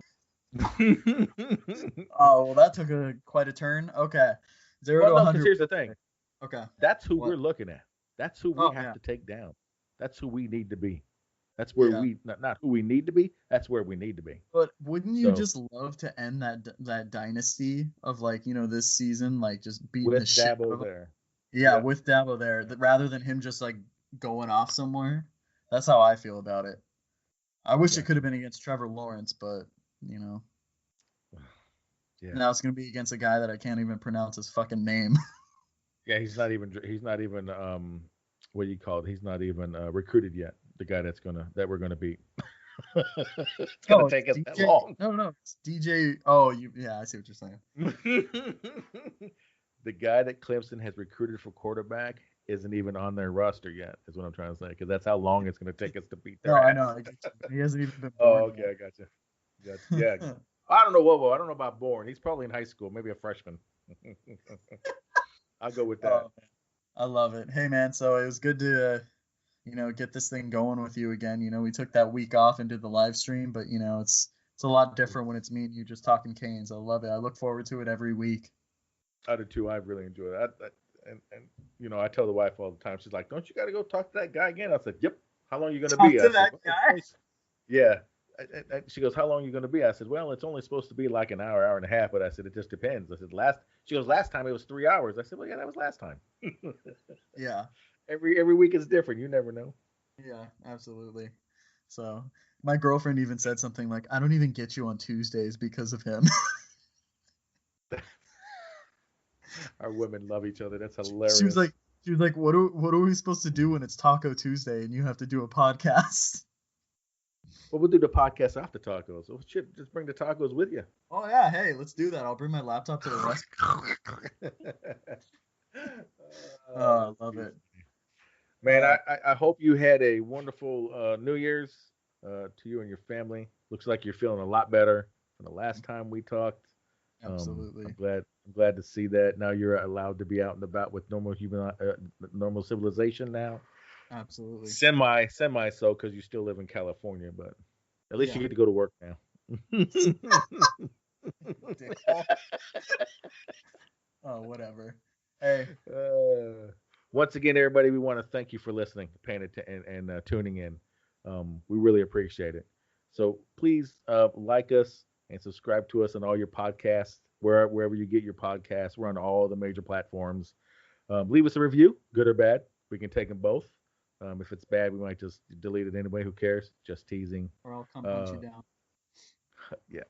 Oh, well, that took quite a turn. Okay. 0 to 100. Here's the thing. Okay. That's who we're looking at. That's who we have to take down. That's who we need to be. That's where we not who we need to be. That's where we need to be. But wouldn't you just love to end that dynasty of this season, just beating the shit out of there? Yeah, with Dabo there, rather than him just going off somewhere. That's how I feel about it. I wish it could have been against Trevor Lawrence, but Yeah. Now it's gonna be against a guy that I can't even pronounce his fucking name. Yeah, he's not even what do you call it? He's not even recruited yet. The guy that we're gonna beat. It's gonna take us that long. No, it's DJ. Oh, I see what you're saying. The guy that Clemson has recruited for quarterback isn't even on their roster yet. Is what I'm trying to say, because that's how long it's gonna take us to beat their ass. I know. He hasn't even been born. Oh, okay, I got you. Yeah. I don't know I don't know about born. He's probably in high school, maybe a freshman. I'll go with that. Oh, I love it. Hey man, so it was good to get this thing going with you again. We took that week off and did the live stream, but it's a lot different when it's me and you just talking Canes. I love it. I look forward to it every week. I do too. I really enjoy it. And I tell the wife all the time. She's like, "Don't you got to go talk to that guy again?" I said, "Yep. How long are you going to be?" Talk to that guy? Yeah. She goes, "How long are you going to be?" I said, "Well, it's only supposed to be like an hour and a half." But I said, "It just depends." I said, She goes, "Last time it was 3 hours." I said, "Well, yeah, that was last time." Yeah. Every week is different. You never know. Yeah, absolutely. So my girlfriend even said something like, "I don't even get you on Tuesdays because of him." Our women love each other. That's hilarious. She was like, "What are we supposed to do when it's Taco Tuesday and you have to do a podcast?" Well, we'll do the podcast after tacos. Oh shit, just bring the tacos with you. Oh yeah, hey, let's do that. I'll bring my laptop to the restaurant. I love it. Man, I hope you had a wonderful New Year's to you and your family. Looks like you're feeling a lot better from the last time we talked. Absolutely. I'm glad to see that. Now you're allowed to be out and about with normal civilization now. Absolutely. Semi so because you still live in California, but at least you Yeah. get to go to work now. Oh, whatever. Hey, Once again, everybody, we want to thank you for listening, paying attention, and tuning in. We really appreciate it. So please like us and subscribe to us on all your podcasts, wherever you get your podcasts. We're on all the major platforms. Leave us a review, good or bad. We can take them both. If it's bad, we might just delete it anyway. Who cares? Just teasing. or I'll come punch you down. Yeah.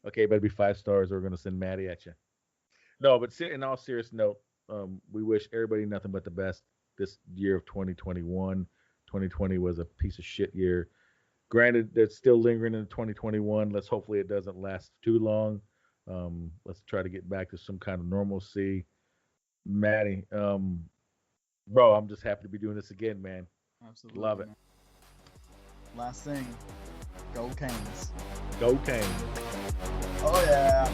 Okay, better be 5 stars or we're going to send Maddie at you. No, but in all serious note, we wish everybody nothing but the best this year of 2021. 2020 was a piece of shit year. Granted, that's still lingering in 2021. Let's hopefully it doesn't last too long. Let's try to get back to some kind of normalcy. Maddie, bro, I'm just happy to be doing this again, man. Absolutely. Love it. Man. Last thing, go Canes. Go Canes. Oh yeah.